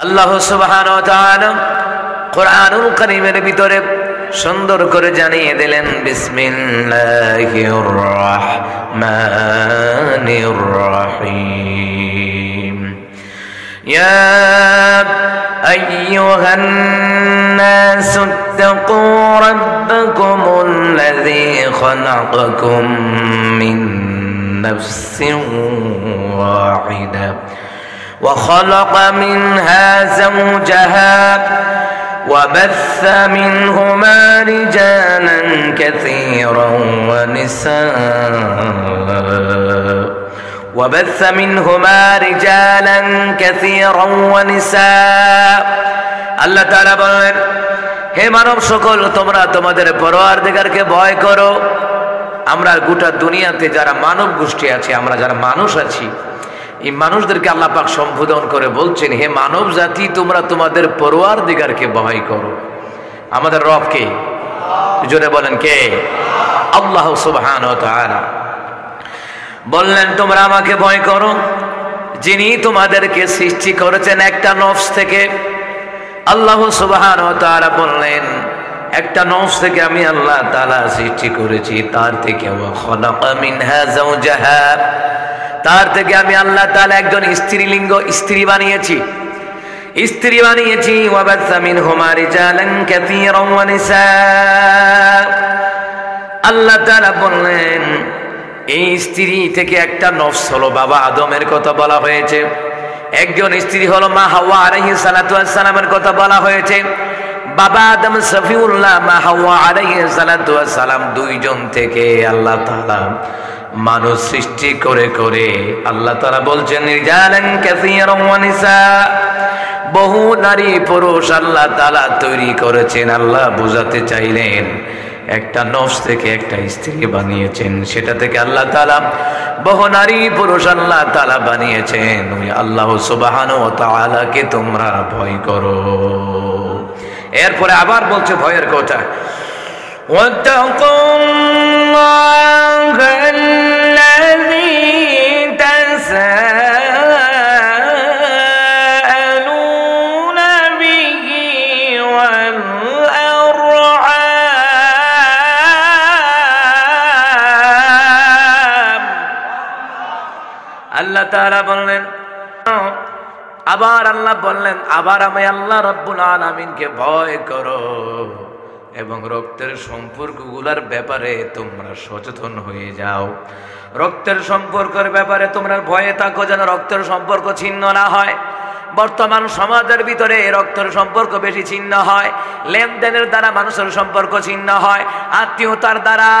আল্লাহ সুবহানাহু ওয়া তাআলা কুরআনুল কারীমের ভিতরে সুন্দর করে জানিয়ে দিলেন বিসমিল্লাহির রাহমানির রহিম ইয়া আইয়ুহান নাসু ইত্তাকু রাব্বাকুমুল্লাযী খালাকাকুম মিন নাফসিন ওয়াহিদা وخلق منها زوجها وبث منهما رجالا كثيرا ونساء আল্লাহ তাআলা বলেন, হে মানব সকল, তোমরা তোমাদের পরওয়ারদিগারকে ভয় করো। আমরা গোটা দুনিয়াতে যারা মানব গোষ্ঠী আছে, আমরা যারা মানুষ আছি, এই মানুষদেরকে আল্লাহ পাক সম্বোধন করে বলছেন, হে মানব জাতি, তোমরা তোমাদের পরওয়ারদিগারকে ভয় করো। আমাদের রব কে? জোরে বলেন কে? আল্লাহ সুবহানাহু ওয়া তাআলা বললেন, তোমরা আমাকে ভয় করো, যিনি তোমাদেরকে সৃষ্টি করেছেন একটা নফস থেকে। আল্লাহ সুবহানাহু ওয়া তাআলা বললেন, একটা নফস থেকে আমি আল্লাহ তাআলা সৃষ্টি করেছি, তার থেকে ওয়া খালাকা মিনহা যাওজাহা, তার থেকে আমি আল্লাহ তাআলা একজন স্ত্রীলিঙ্গ স্ত্রী বানিয়েছি। ওয়াবাসা মিনহুমা রিজালান কাসীরান ওয়া নিসা। আল্লাহ তাআলা বললেন, এই স্ত্রী থেকে একটা নফস হলো বাবা আদমের কথা বলা হয়েছে, একজন স্ত্রী হলো মা হাওয়া আলাইহিস সালাতু ওয়াস সালামের কথা বলা হয়েছে। বাবা আদম সফিউল্লাহ, মা হাওয়া আলাইহিস সালাতু ওয়াস সালাম, দুইজন থেকে আল্লাহ তাআলা মানুষ সৃষ্টি করে করে আল্লাহ তাআলা বলছেন রিজালান কাসীরান ওয়া নিসা, বহু নারী পুরুষ আল্লাহ তাআলা তৈরি করেছেন। আল্লাহ বুঝাতে চাইলেন একটা নফস থেকে একটা স্ত্রী বানিয়েছেন, সেটা থেকে আল্লাহ তাআলা বহু নারী পুরুষ আল্লাহ তাআলা বানিয়েছেন। ওই আল্লাহ সুবহানাহু ওয়া তাআলাকে তোমরা ভয় করো। এরপরে আবার বলছে ভয়ের কথা, ওয়াত্তাকুল্লাহা আল্লাযী তাসাআলুনা বিহি ওয়াল আরহাম। আল্লাহ তাআলা বললেন, আবার আল্লাহ বললেন, আবার আমি আল্লাহ রাব্বুল আলামিনকে ভয় করো এবং রক্তের সম্পর্কগুলোর ব্যাপারে তোমরা সচেতন হয়ে যাও। রক্তের সম্পর্কের ব্যাপারে তোমরা ভয়ে থাকো, যেন রক্তের সম্পর্ক ছিন্ন না হয়। বর্তমান সমাজের ভিতরে রক্তের সম্পর্ক বেশি ছিন্ন হয়, লেনদেনের দ্বারা মানুষের সম্পর্ক ছিন্ন হয়, আত্মীয়তার দ্বারা।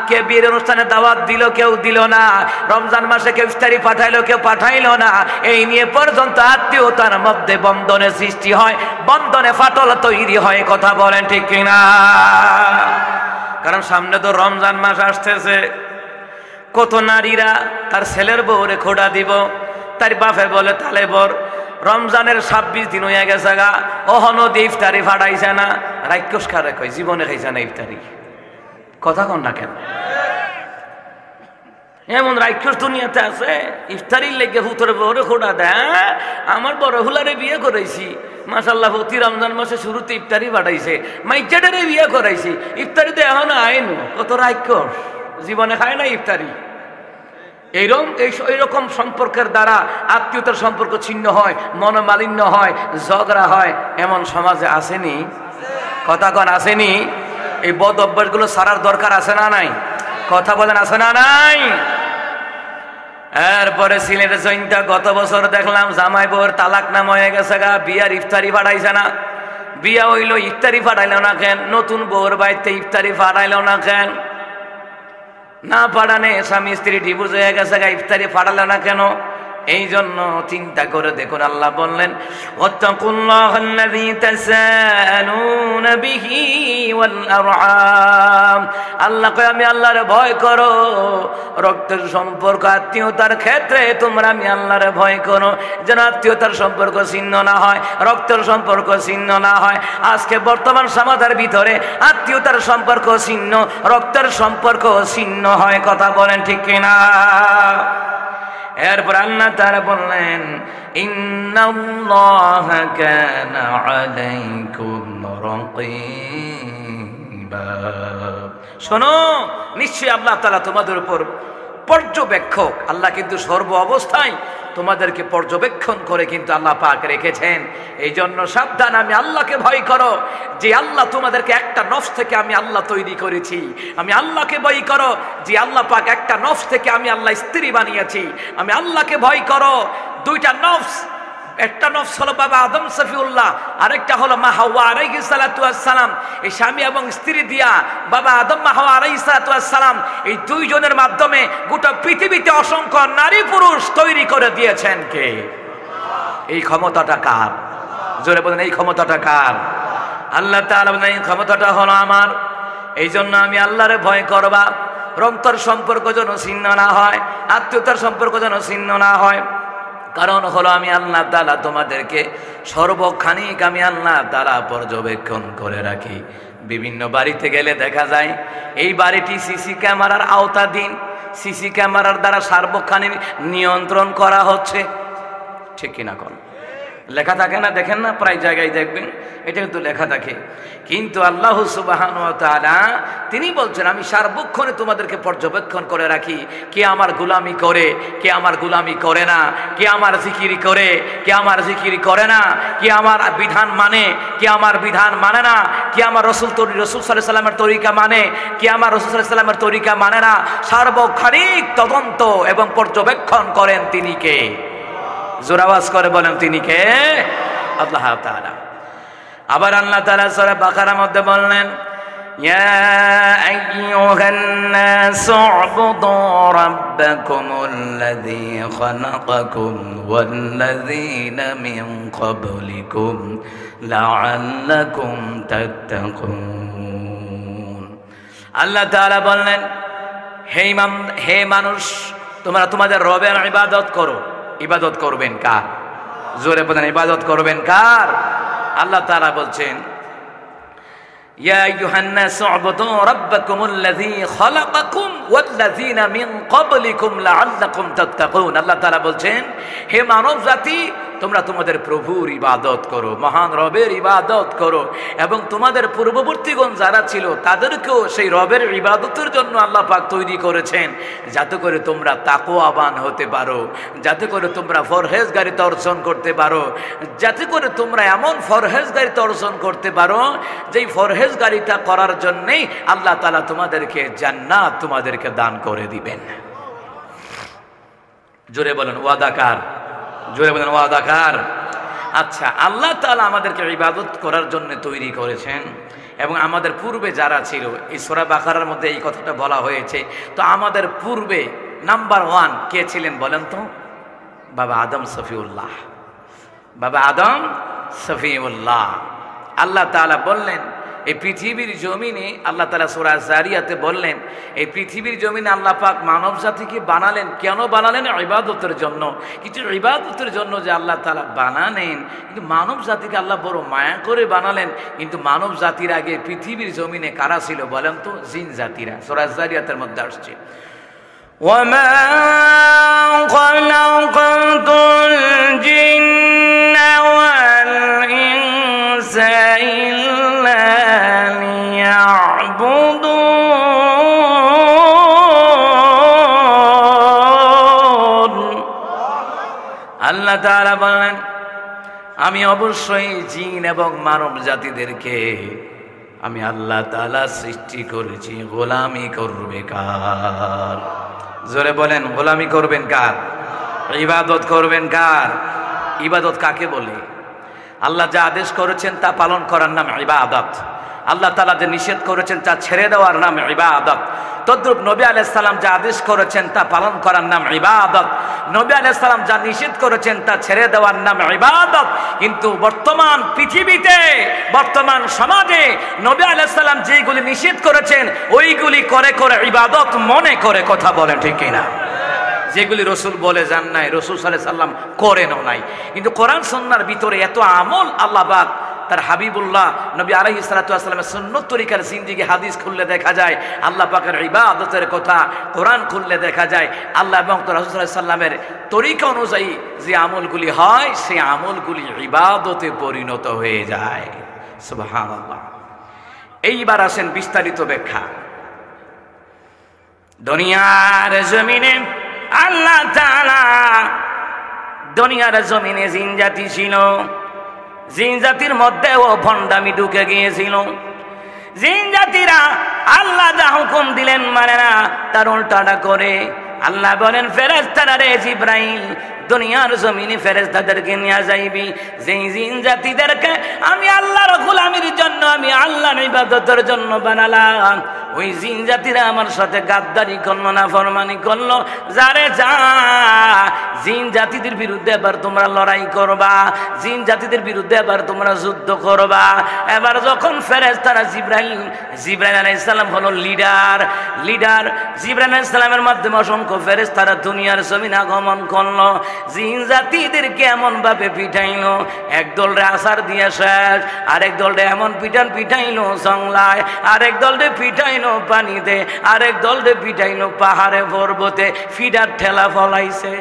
কে বিয়ের অনুষ্ঠানে দাওয়াত দিল, কেউ দিল না। রমজান মাসে কেউ ইফতারি পাঠাইলো, কেউ পাঠাইলো না। এই নিয়ে পর্যন্ত আত্মীয়তার মধ্যে বন্ধনের সৃষ্টি হয়, বন্ধনে ফাটল তৈরি হয়। কথা বলেন ঠিক কিনা? কারণ সামনে তো রমজান মাস আসতেছে। কত নারীরা তার ছেলের বউরে খোঁড়া দিব, তার বাপে বলে তালে বর, রমজানের 26 দিন হয়ে গেছে গা, ওহনো দিয়ে ইফতারি ফাটাইছে না। রাক্ষস কারে কয়? জীবনে খাইছে না ইফতারি। কথা কন না কেন? এমন রাক্ষস দুনিয়াতে আছে, ইফতারির লেগে হুতরে বউরে খোঁড়া দেয়। আমার বড় হুলারে বিয়ে করাইছি, মাশাআল্লাহ, প্রতি রমজান মাসে শুরুতে ইফতারি ফাটাইছে। মাইচাটারে বিয়ে করাইছি, ইফতারিতে এখন আইন। কত রাক্ষস, জীবনে খায় না ইফতারি। এইরকম সম্পর্কের দ্বারা আত্মীয়তার সম্পর্ক ছিন্ন হয়, মনোমালিন্য হয়, ঝগড়া হয়। এমন সমাজে আসেনি? কথা কন আসেনি? এই বদ অভ্যাসগুলো সারার দরকার আছে না নাই? কথা বলেন, আছে না নাই? এরপরে সিলেটের জৈনটা গত বছর দেখলাম জামাই বউর তালাক নাম হয়ে গেছে গা, বিয়ার ইফতারি ফাটাইছে না। বিয়া হইল, ইফতারি ফাটাইলো না কেন? নতুন বউর বাড়িতে ইফতারি ফাটাইলো না কেন? না পাঠানে স্বামী স্ত্রী ডিভোর্স হয়ে গেছে গা, ইফতারি ফাটালো না কেন? এই জন্য চিন্তা করে দেখুন, আল্লাহ বললেন ওয়াত্তাকুল্লাহাল্লাযী তাসাআলুনা বিহি ওয়াল আরহাম। আল্লাহ কয়, আমি আল্লাহরে ভয় করো। রক্তের সম্পর্ক আত্মীয়তার ক্ষেত্রে তোমরা আমি আল্লাহরে ভয় করো, যেন আত্মীয়তার সম্পর্ক ছিন্ন না হয়, রক্তের সম্পর্ক ছিন্ন না হয়। আজকে বর্তমান সমাজের ভিতরে আত্মীয়তার সম্পর্ক ছিন্ন, রক্তের সম্পর্ক ছিন্ন হয়। কথা বলেন ঠিক কিনা? এরপর আল্লাহ তাআলা বললেন ইন্নাল্লাহা কানা আলাইকুম রাকীবা। শোনো, নিশ্চয়ই আল্লাহ তাআলা তোমাদের উপর পর্যবেক্ষক। আল্লাহ কিন্তু সর্ব অবস্থায় তোমাদেরকে পর্যবেক্ষণ করে কিন্তু আল্লাহ পাক রেখেছেন। এই জন্য সাবধান, আমি আল্লাহকে ভয় করো, যে আল্লাহ তোমাদেরকে একটা নফস থেকে আমি আল্লাহ তৈরি করেছি। আমি আল্লাহকে ভয় করো, যে আল্লাহ পাক একটা নফস থেকে আমি আল্লাহ স্ত্রী বানিয়েছি। আমি আল্লাহকে ভয় করো। দুইটা নফস, একটা নফস হলো বাবা আদম সফিউল্লাহ, আরেকটা হলো মা হাওয়া আলাইহিস সালাতু ওয়াস সালাম। এই স্বামী এবং স্ত্রী দিয়া বাবা আদম মা হাওয়া আলাইহিস সালাতু ওয়াস সালাম, এই দুইজনের মাধ্যমে গোটা পৃথিবীতে অসংখ্য নারী পুরুষ তৈরি করে দিয়েছেন কে? এই ক্ষমতাটা কার? জোরে বলেন, এই ক্ষমতাটা কার? আল্লাহ তাআলা বলেন এই ক্ষমতাটা হলো আমার। এই জন্য আমি আল্লাহরে ভয় করবা। রক্তর সম্পর্ক যেন ছিন্ন না হয়, আত্মীয়তার সম্পর্ক যেন ছিন্ন না হয়। কারণ হলো আমি আল্লাহ তাআলা তোমাদেরকে সর্বখানিক আমি আল্লাহ তাআলা পর্যবেক্ষণ করে রাখি। বিভিন্ন বাড়িতে গেলে দেখা যায় এই বাড়িটি সিসি ক্যামেরার আওতাধীন, সিসি ক্যামেরার দ্বারা সার্বক্ষণিক নিয়ন্ত্রণ করা হচ্ছে। ঠিক কিনা কোন লেখা থাকে না, দেখেন না, প্রায় জায়গায় দেখবেন এটা কিন্তু লেখা থাকে। কিন্তু আল্লাহ সুবহানাহু ওয়া তাআলা তিনি বলছেন আমি সার্বক্ষণে তোমাদেরকে পর্যবেক্ষণ করে রাখি। কে আমার গোলামি করে, কে আমার গোলামি করে না, কে আমার জিকির করে, কে আমার জিকির করে না, কে আমার বিধান মানে, কে আমার বিধান মানে না, কে আমার রাসূল সাল্লাল্লাহু আলাইহি সাল্লামের তরিকা মানে, কে আমার রাসূল সাল্লাল্লাহু আলাইহি সাল্লামের তরিকা মানে না। সার্বক্ষণিক তদন্ত এবং পর্যবেক্ষণ করেন তিনি কে? জোর আওয়াজ করে বলেন তিনি কে? আল্লাহ তাআলা। আবার আল্লাহ তাআলা সূরা বাকারার মধ্যে বললেন ইয়া আইয়ুহান নাসু উবুদু রাব্বাকুমুল্লাযী খালাকাকুম ওয়াল্লাযীনা মিন ক্বাবলিকুম লাআল্লাকুম তাত্তাকুন। আল্লাহ তাআলা বললেন হে মানুষ, তোমরা তোমাদের রবের ইবাদত করো। ইবাদত করবেন কার? জোরে বলেন, ইবাদত করবেন কার? আল্লাহ তাআলা বলছেন ইয়া আইয়ুহান নাসু উবুদু রাব্বাকুমুল্লাযী খালাকাকুম ওয়াল্লাযীনা মিন ক্বাবলিকুম লাআল্লাকুম তাত্তাকুন। আল্লাহ তাআলা বলছেন হে মানব জাতি, তোমরা তোমাদের প্রভুর ইবাদত করো, মহান রবের ইবাদত করো, এবং তোমাদের পূর্ববর্তীগণ যারা ছিল তাদেরকেও সেই রবের ইবাদতের জন্য আল্লাহ পাক তৈরি করেছেন, যাতে করে তোমরা তাকওয়াবান হতে পারো, যাতে করে তোমরা ফরহেজগারিতা অর্জন করতে পারো, যাতে করে তোমরা এমন ফরহেজগারিতা অর্জন করতে পারো যেই ফরহেজগারিতা করার জন্যই আল্লাহ তাআলা তোমাদেরকে জান্নাত তোমাদেরকে দান করে দিবেন। জোরে বলেন ওয়াদাকার, জোরে বলেন ওয়াদাকার। আচ্ছা, আল্লাহ তাআলা আমাদেরকে ইবাদত করার জন্য তৈরি করেছেন, এবং আমাদের পূর্বে যারা ছিল, এই সূরা বাকারার মধ্যে এই কথাটা বলা হয়েছে। তো আমাদের পূর্বে নাম্বার 1 কে ছিলেন বলেন তো? বাবা আদম সফিউল্লাহ। বাবা আদম সফিউল্লাহ। আল্লাহ তাআলা বললেন এই পৃথিবীর জমিনে, আল্লাহ তাআলা সূরা যারিয়াতে বললেন এই পৃথিবীর জমিনে আল্লাহ পাক মানব জাতিকে বানালেন। কেন বানালেন? ইবাদতের জন্য। কিন্তু ইবাদতের জন্য যে আল্লাহ তাআলা বানালেন, কিন্তু মানব জাতিকে আল্লাহ বড় মায়া করে বানালেন। কিন্তু মানব জাতির আগে পৃথিবীর জমিনে কারা ছিল বলেন তো? জিন জাতিরা। সূরা যারিয়াতের মধ্যে আসছে ওয়ামা খালাকাতুল জিন্না ওয়াল ইনসা ইল্লা লিয়াবুদুন। আল্লাহ তাআলা বলেন আমি অবশ্যই জিন এবং মানব জাতিদেরকে আমি আল্লাহ তাআলা সৃষ্টি করেছি গোলামি করবে কার? জোরে বলেন, গোলামি করবেন কার? ইবাদত করবেন কার? ইবাদত কাকে বলে? আল্লাহ যা আদেশ করেছেন তা পালন করার নাম ইবাদত। আল্লাহ তাআলা যে নিষেধ করেছেন তা ছেড়ে দেওয়ার নাম ইবাদত। তদ্রূপ নবী আলাইহিস সালাম যা আদেশ করেছেন তা পালন করার নাম ইবাদত। নবী আলাইহিস সালাম যা নিষেধ করেছেন তা ছেড়ে দেওয়ার নাম ইবাদত। কিন্তু বর্তমান পৃথিবীতে, বর্তমান সমাজে নবী আলাইহিস সালাম যেগুলি নিষেধ করেছেন ওইগুলি করে করে ইবাদত মনে করে কথা বলেন, ঠিক কিনা? যেগুলি রসুল বলে যান নাই, রসুল সাল্লাল্লাহু আলাইহি সাল্লাম করেনও নাই। কিন্তু কোরআন সুন্নাহর ভিতরে এত আমল আল্লাহ পাক তার হাবিবুল্লাহ নবী আলাইহিস সালাতু ওয়াস সালামের সুন্নত তরিকার জিন্দেগি হাদিস খুললে দেখা যায়, আল্লাহ পাকের ইবাদতের কথা কোরআন খুললে দেখা যায়, আল্লাহ এবং রাসূল সাল্লাল্লাহু আলাইহি সাল্লামের তরিকা অনুযায়ী যে আমলগুলি হয় সেই আমলগুলি ইবাদতে পরিণত হয়ে যায়। সুবহানাল্লাহ। এইবার আসেন বিস্তারিত ব্যাখ্যা। দুনিয়ার জমিনে আল্লাহ তাআলা দুনিয়ার জমিনে জিন জাতি ছিল, জিন জাতির মধ্যেও ভণ্ডামি ঢুকে গিয়েছিল। জিন জাতিরা আল্লাহ যা হুকুম দিলেন মানে না, তার উল্টাটা করে। আল্লাহ বলেন ফেরেশতারা রে জিবরাইল দুনিয়ার জমিনে ফেরেশতাদেরকে নিয়ে যাইবি, যেই জিন জাতিদেরকে আমি আল্লাহর গোলামির জন্য, আমি আল্লাহর ইবাদতের জন্য বানালাম, ওই জিন জাতিরা আমার সাথে গাদ্দারি করলো, না ফরমানি করলো। যারে যা জিন জাতিদের বিরুদ্ধে এবার তোমরা লড়াই করবা, জিন জাতিদের বিরুদ্ধে এবার তোমরা যুদ্ধ করবা। এবার যখন ফেরেশতারা জিবরাইল আলাইহিস সালাম হলো লিডার, জিবরাইল আলাইহিস সালামের মাধ্যমে অসংখ্য ফেরেশতারা দুনিয়ার জমিনে আগমন করলো। জিন জাতিদেরকে এমন ভাবে পিটাইলো, একদল রে আসার দিয়ে শেষ, আরেক দল রে এমন পিটাইলো জংলায়, আরেক দল রে পিটাইলো পানিতে, আরেক দল রে পিটাইলো পাহাড়ে পর্বতে, ফিডার ঠেলা ফলাইছে।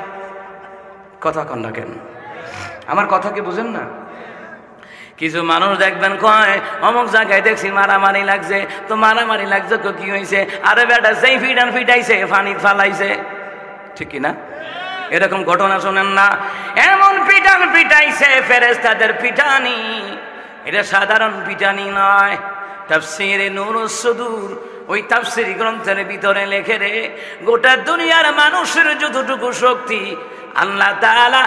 কথা কন না কেন? আমার কথা কি বুঝেন না? কিছু মানুষ দেখবেন কয় অমুক জায়গায় দেখছি মারামারি লাগছে, তো মারামারি লাগছে তো কি হয়েছে? আরে বেটা সেই ফিডার পিটাইছে, পানি ফালাইছে, ঠিক কি না? এরকম ঘটনা শোনেন না? এমন পিটাইছে ফেরেশতাদের পিটানি, এটা সাধারণ পিটানি নয়। তাফসীরে নূরুস সুদূর ওই তাফসীর গ্রন্থের ভিতরে লেখে রে, গোটা দুনিয়ার মানুষের যতটুকু শক্তি আল্লাহ তাআলা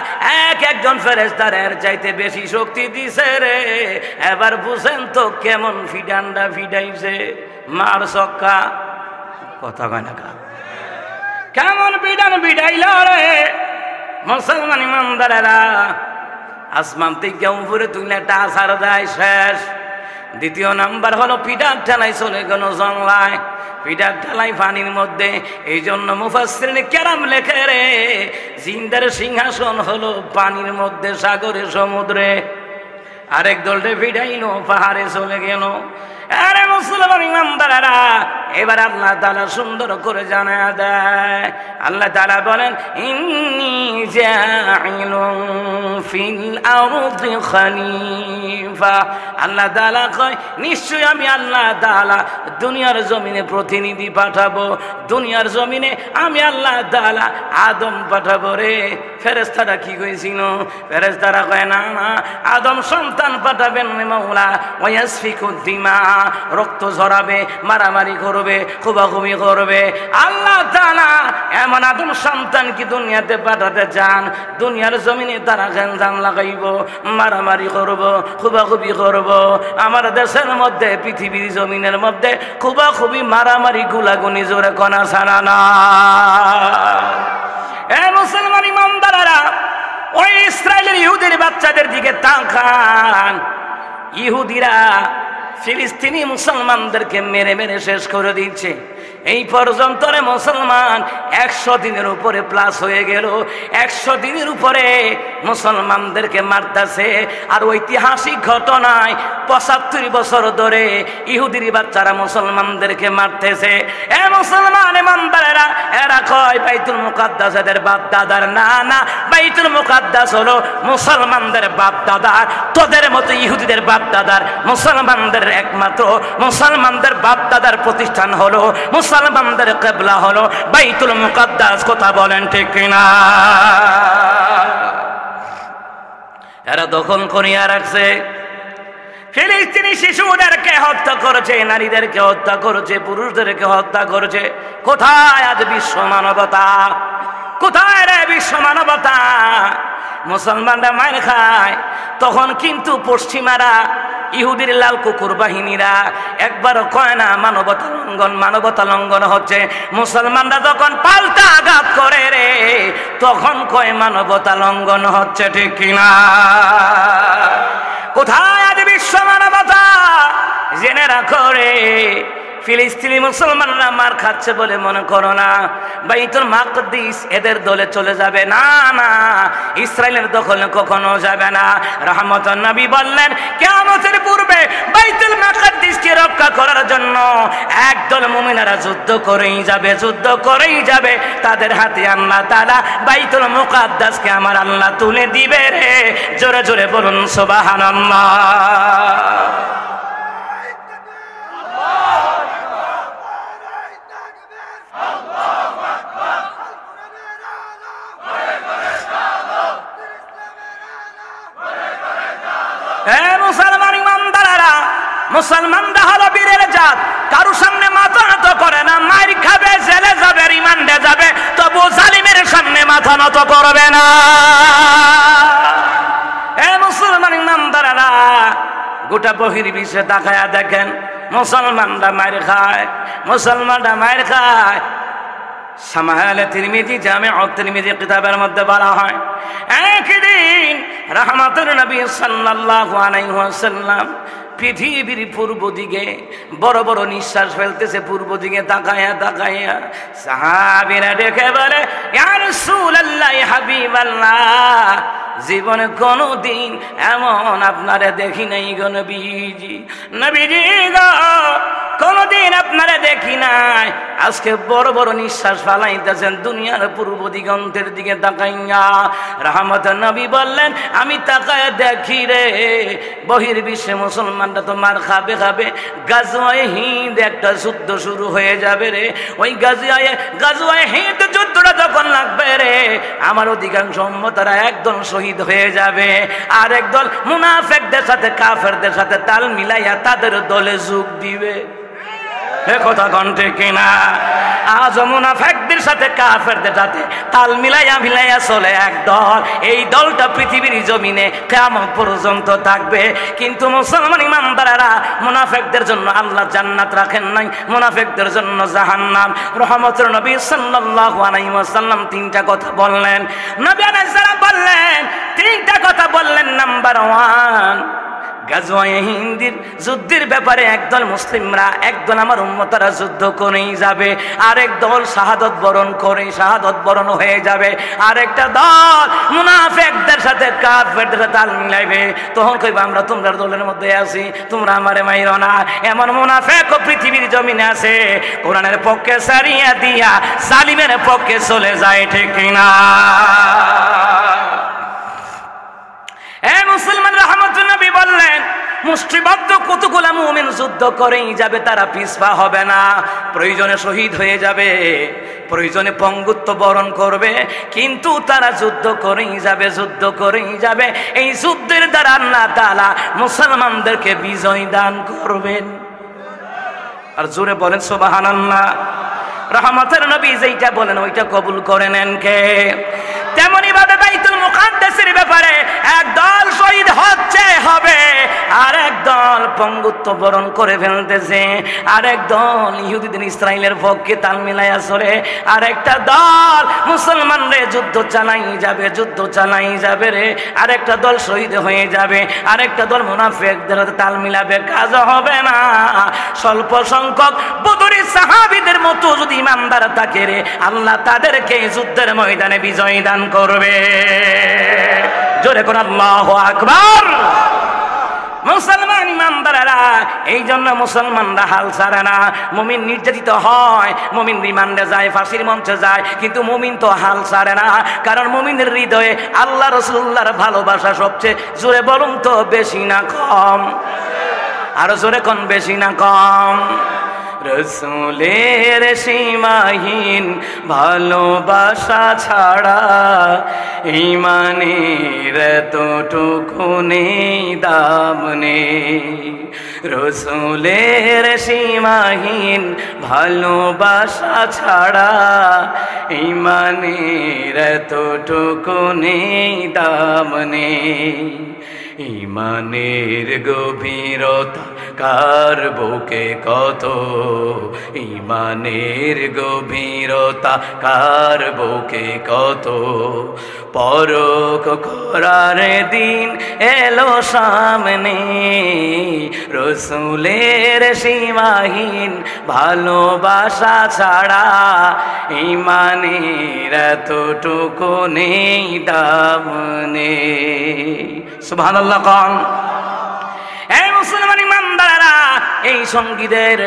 একজন ফেরেশতার এর চাইতে বেশি শক্তি দিছে রে। এবার বুঝেন তো কেমন ফিডান্ডা ফিডাইছে, মার সক্কা। কথা কয় না কা? কেমন পিটাইল রে মুসলমান ইমানদারেরা। আসমান থেকে উপরে তুলে একটা আছাড় দেয়, শেষ। দ্বিতীয় নাম্বার হলো পিঠার ঠেলাই চলে গেল জংলায়, পিঠার ঠেলাই পানির মধ্যে। এই জন্য মুফাসসিরিন কেরাম লেখে রে, জিনদের সিংহাসন হলো পানির মধ্যে, সাগরে, সমুদ্রে। আরেক দলটা পিটাইলো পাহাড়ে চলে গেল। আরে মুসলমান ইমানদারেরা, এবার আল্লাহ তাআলা সুন্দর করে জানায়া দেয়। আল্লাহ তাআলা বলেন ইন্নী জাইলুন ফিল আরদি খলিফা। আল্লাহ তাআলা কয় নিশ্চয় আমি আল্লাহ তাআলা দুনিয়ার জমিনে প্রতিনিধি পাঠাবো, দুনিয়ার জমিনে আমি আল্লাহ তাআলা আদম পাঠাবো রে। ফেরেশতারা কি কইছিল? ফেরেশতারা কয় না না, আদম সন্তান পাঠাবেন মাওলা, ওয়াসফিকুদ দিমা, রক্ত ঝরাবে, মারামারি করবে, খুবাখুবি করবে। আল্লাহ তাআলা এমন আদম সন্তান কি দুনিয়াতে পাঠাতে চান, দুনিয়ার জমিনে তারা গেঞ্জাম লাগাইব, মারামারি করব, খুবাখুবি করব। আমার দেশের মধ্যে, পৃথিবীর জমিনের মধ্যে খুবাখুবি, মারামারি, গুলাগুনি জোরে কনা ছাড়া না। এ মুসলমান ইমানদারেরা, ওই ইসরায়েলের ইহুদির বাচ্চাদের দিকে তাকান। ইহুদিরা ফিলিস্তিনি মুসলমানদেরকে মেরে মেরে শেষ করে দিচ্ছে। এই পর্যন্ত মুসলমান 100 দিনের উপরে প্লাস হয়ে গেল, 100 দিনের উপরে মুসলমানদেরকে মারতেছে। আর ঐতিহাসিক ঘটনায় 75 বছর ধরে ইহুদির বাচ্চারা মুসলমানদেরকে মারতেছে। এ মুসলমান ইমানদারেরা, এরা কয় বাইতুল মুকাদ্দাস এদের বাপ দাদার না, না, বাইতুল মুকাদ্দাস হলো মুসলমানদের বাপ দাদার। তোদের মতো ইহুদিদের বাপ দাদার, মুসলমানদের একমাত্র মুসলমানদের বাপ দাদার প্রতিষ্ঠান হলো, মুসলমানদের কিবলা হলো বাইতুল মুকাদ্দাস। কথা বলেন ঠিক কিনা? এরা দখল করিয়া রাখছে। ফিলিস্তিনি শিশুদেরকে হত্যা করেছে, নারীদেরকে হত্যা করেছে, পুরুষদেরকে হত্যা করেছে। কোথায় আজ বিশ্ব মানবতা? কোথায় রে বিশ্ব মানবতা? মুসলমানরা মার খায়, তখন কিন্তু পশ্চিমারা, ইহুদির লাল কুকুর বাহিনীরা একবারও কয় না মানবতা লঙ্ঘন, মানবতা লঙ্ঘন হচ্ছে। মুসলমানরা যখন পাল্টা আঘাত করে রে, তখন কয় মানবতা লঙ্ঘন হচ্ছে, ঠিক কিনা? কোথায় আজ বিশ্ব মানবতা? জেনে রাখো রে, ফিলিস্তিনি মুসলমানরা মার খাচ্ছে বলে মনে করো না বাইতুল মাকদিস এদের দলে চলে যাবে, না না, ইসরায়েলের দখলে কখনো যাবে না। রহমতুন নবী বললেন কিয়ামতের পূর্বে বাইতুল মাকদিসকে রক্ষা করার জন্য একদল মুমিনেরা যুদ্ধ করেই যাবে, যুদ্ধ করেই যাবে। তাদের হাতে আল্লাহ তাআলা বাইতুল মুকাদ্দাসকে আমার আল্লাহ তুলে দিবে রে। জোরে জোরে বলুন সুবহানাল্লাহ। মুসলমান ইমানদারেরা, মুসলমানরা হলো বীরের জাত, কারো সামনে মাথা নত করে না, মার খাবে, জেলে যাবে, রিমান্ডে যাবে, তবু জালিমের সামনে মাথা নত করবে না। মুসলমান ইমানদারেরা, গোটা বহির্বিশ্বে তাকায়া দেখেন মুসলমানরা মার খায়, মুসলমানরা মার খায়। সামাহালে তিরমিজি, জামিউত তিরমিজি কিতাবের মধ্যে বলা হয় একদিন রাহমাতুল নবী সাল্লাল্লাহু আলাইহি ওয়াসাল্লাম পৃথিবীর পূর্ব দিকে বড় বড় নিঃশ্বাস ফেলতেছে, পূর্ব দিকে তাকায়া তাকায়া। সাহাবীরা দেখে বলে ইয়া রাসূলুল্লাহ, হাবিবাল্লাহ, জীবনে কোনদিন এমন আপনারে দেখি নাই গো নবীজি, নবীজি গো, কোনদিন আপনারা দেখি নাই। আজকে বড় বড় নিঃশ্বাস ফালাইতেছেন দুনিয়ার পূর্ব দিগন্তের দিকে তাকাইয়া। রহমতুন নবী বললেন আমি তাকায় দেখি রে, বহির্বিশ্বে মুসলমানরা তো মার খাবে খাবে, গাজওয়ায়ে হিন্দ একটা যুদ্ধ শুরু হয়ে যাবে রে। ওই গাজওয়ায়ে হিন্দ যুদ্ধটা যখন লাগবে রে, আমার অধিকাংশ উম্মতরা একদল শহীদ হয়ে যাবে, আর একদল মুনাফিকদের সাথে কাফেরদের সাথে তাল মিলাইয়া তাদের দলে যোগ দিবে। কথা কণ্ঠে কিনা? আজ মুনাফিকদের সাথে কাফেরদের সাথে তাল মিলাইয়া মিলাইয়া চলে এক দল, এই দলটা পৃথিবীর জমিনে কিয়ামত পর্যন্ত থাকবে। কিন্তু মুসলমান ইমানদারেরা, মুনাফিকদের জন্য আল্লাহ জান্নাত রাখেন নাই, মুনাফিকদের জন্য জাহান্নাম। রহমতুর নবী সাল্লাল্লাহু আলাইহি ওয়াসাল্লাম তিনটা কথা বললেন, নবী আলাইহিস সালাম বললেন, তিনটা কথা বললেন। নাম্বার 1, গাজওয়ায়ে হিন্দের যুদ্ধের ব্যাপারে একদল মুসলিমরা, একদল আমার উম্মতরা যুদ্ধ করেই যাবে, আরেক দল শাহাদত বরণ করে শাহাদত বরণ হয়ে যাবে, আরেকটা দল মুনাফিকদের সাথে কাফেরদের সাথে তাল মিলাইবে। তখন কইবা আমরা তোমরা দলের মধ্যে আছি, তোমরা আমারে মাইরো না। এমন মুনাফিক পৃথিবীর জমিনে আছে, কোরআনের পক্ষে সারিয়া দিয়া জালিমের পক্ষে চলে যায়, ঠিক কিনা? মুসলমান রহমতুল নবী বললেন মুষ্টিবদ্ধ কতগুলা মুমিন যুদ্ধ করেই যাবে, তারা পিছপা হবে না, প্রয়োজনে শহীদ হয়ে যাবে, প্রয়োজনে পঙ্গুত্ব বরণ করবে, কিন্তু তারা যুদ্ধ করেই যাবে, যুদ্ধ করেই যাবে। এই যুদ্ধের দ্বারা আল্লাহ তাআলা মুসলমানদেরকে বিজয় দান করবেন। আর জোরে বলেন সুবহানাল্লাহ। রহমতের নবী যেইটা বলেন ওইটা কবুল করে নেন কে? তেমনি ভাবে বাইতুল মুকাদ্দাসের ব্যাপারে একদল শহীদ হচ্ছে হবে, আর একদল পঙ্গুত্ব বরণ করে ফেলতেছে, আর একদল ইহুদিদের ইসরায়েলের পক্ষে তাল মিলাইয়া চলে, আর একটা দল মুসলমানরে যুদ্ধ চালাই যাবে, যুদ্ধ চালাই যাবে রে, আর একটা দল শহীদ হয়ে যাবে, আর একটা দল মুনাফিকদের তাল মিলাবে, কাজ হবে না। স্বল্প সংখ্যক বদরের সাহাবীদের মতো যদি ইমানদার থাকে রে, আল্লাহ তাদেরকে যুদ্ধের ময়দানে বিজয় দান করবে। জোরে কোন আল্লাহু আকবার। মুসলমান ইমানদারেরা, এই জন্য মুসলমানরা হাল ছাড়ে না। মুমিন নির্যাতিত হয়, মুমিন রিমান্ডে যায়, ফাঁসির মঞ্চে যায়, কিন্তু মুমিন তো হাল ছাড়ে না, কারণ মুমিনের হৃদয়ে আল্লাহ রাসূলুল্লাহর ভালোবাসা সবচেয়ে, জোরে বলুন তো, বেশি না কম? আরো জোরে কোন, বেশি না কম? রসুলের সীমাহীন ভালোবাসা ছাড়া ঈমানের এতটুকু নেই দাম নেই। রসুলের সীমাহীন ভালোবাসা ছাড়া ঈমানের এতটুকু নেই দাম নেই। ঈমানের গভীরতা কার বুকে কত ঈমানের গভীরতা, কার বুকে কত পরখ করার দিন এলো সামনে, রসুলের সীমাহীন ভালোবাসা ছাড়া ঈমানের এতটুকু নেই দাম নেই। সুবহানাল্লাহ। কন এই মুসলমান ইমানদাররা, এই সঙ্গীদের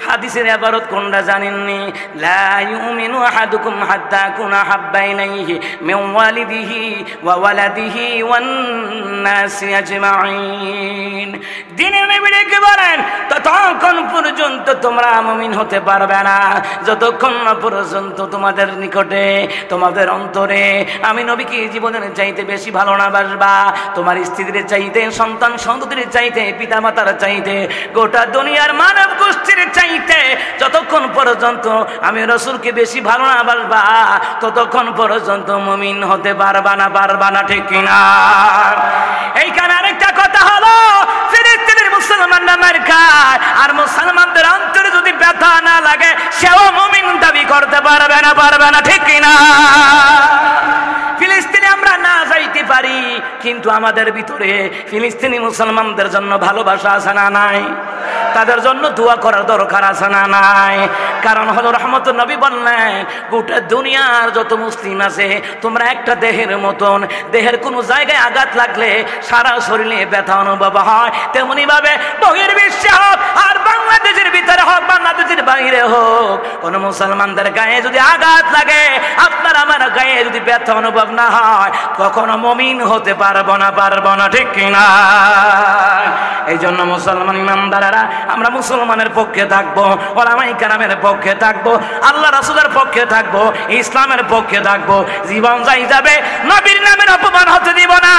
হাদিসের ইবারত কোনটা জানেননি? লা ইউমিনু আহাদুকুম হাত্তা আকুনা হাব্বা ইলাইহি মিন ওয়ালিদিহি ওয়া ওয়ালাদিহি ওয়ান নাসি আজমাইন। দিনের নবী ডেকে বলেন, ততক্ষণ পর্যন্ত তোমরা মুমিন হতে পারবে না যতক্ষণ না পর্যন্ত তোমাদের নিকটে, তোমাদের অন্তরে আমি নবীকে জীবনের চাইতে বেশি ভালো না বাসবা, তোমার স্ত্রীর চাইতে, সন্তান সন্ততির চাইতে, পিতামাতার চাইতে, গোটা দুনিয়ার মানব গোষ্ঠীর চাইতে যতক্ষণ পর্যন্ত আমি রাসূলকে বেশি ভালো না বাসবা ততক্ষণ পর্যন্ত মুমিন হতে পারবা না, ঠিক কিনা? এইখানে আরেকটা কথা হলো, ফিলিস্তিনের মুসলমানরা মার খায়, আর মুসলমানদের অন্তরে যদি ব্যথা না লাগে সেও মুমিন দাবি করতে পারবে না, ঠিক কিনা? ফিলিস্তিনে আমরা না যাইতে পারি, কিন্তু আমাদের ভিতরে ফিলিস্তিনি মুসলমানদের জন্য ভালোবাসা আছে না নাই? তাদের জন্য দোয়া করার দরকার আছে না নাই? কারণ হলো রহমতুল নবী বললেন, গোটা দুনিয়ার যত মুসলিম আছে তোমরা একটা দেহের মতন, দেহের কোনো জায়গায় আঘাত লাগলে সারা শরীরে ব্যথা অনুভব হয়, তেমনি ভাবে বহির্বিশ্বে হোক আর বাংলাদেশের ভিতরে হোক, বাংলাদেশের বাইরে হোক, কোন মুসলমানদের গায়ে যদি আঘাত লাগে, আপনার আমার গায়ে যদি ব্যথা অনুভব না হয়, কখনো মুমিন হতে পারবো না, ঠিক কিনা? এই জন্য মুসলমান ইমানদারেরা আমরা মুসলমানের পক্ষে থাকবো, ওলামায়ে কেরামের পক্ষে থাকবো, আল্লাহ রাসূলের পক্ষে থাকবো, ইসলামের পক্ষে থাকবো। জীবন যাই যাবে নবীর নামের অপমান হতে দিব না,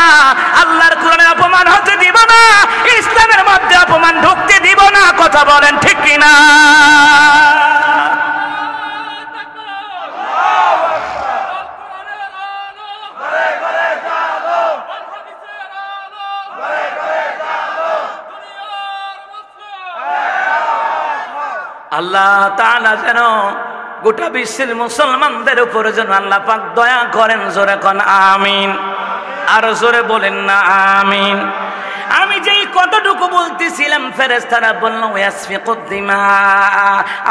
আল্লাহর কোরআনের অপমান হতে দিব না, ইসলামের মধ্যে অপমান ঢুকতে দিব না। কথা বলেন ঠিক কিনা? আল্লাহ তাআলা যেন গোটা বিশ্বের মুসলমানদের উপরে যেন আল্লাহ পাক দয়া করেন। জোরে কোন আমিন, আর জোরে বলেন না আমিন। আমি যেই কতটুকু বলতেছিলাম, ফেরেশতারা বলল ইয়াসফিকুদ দিমা,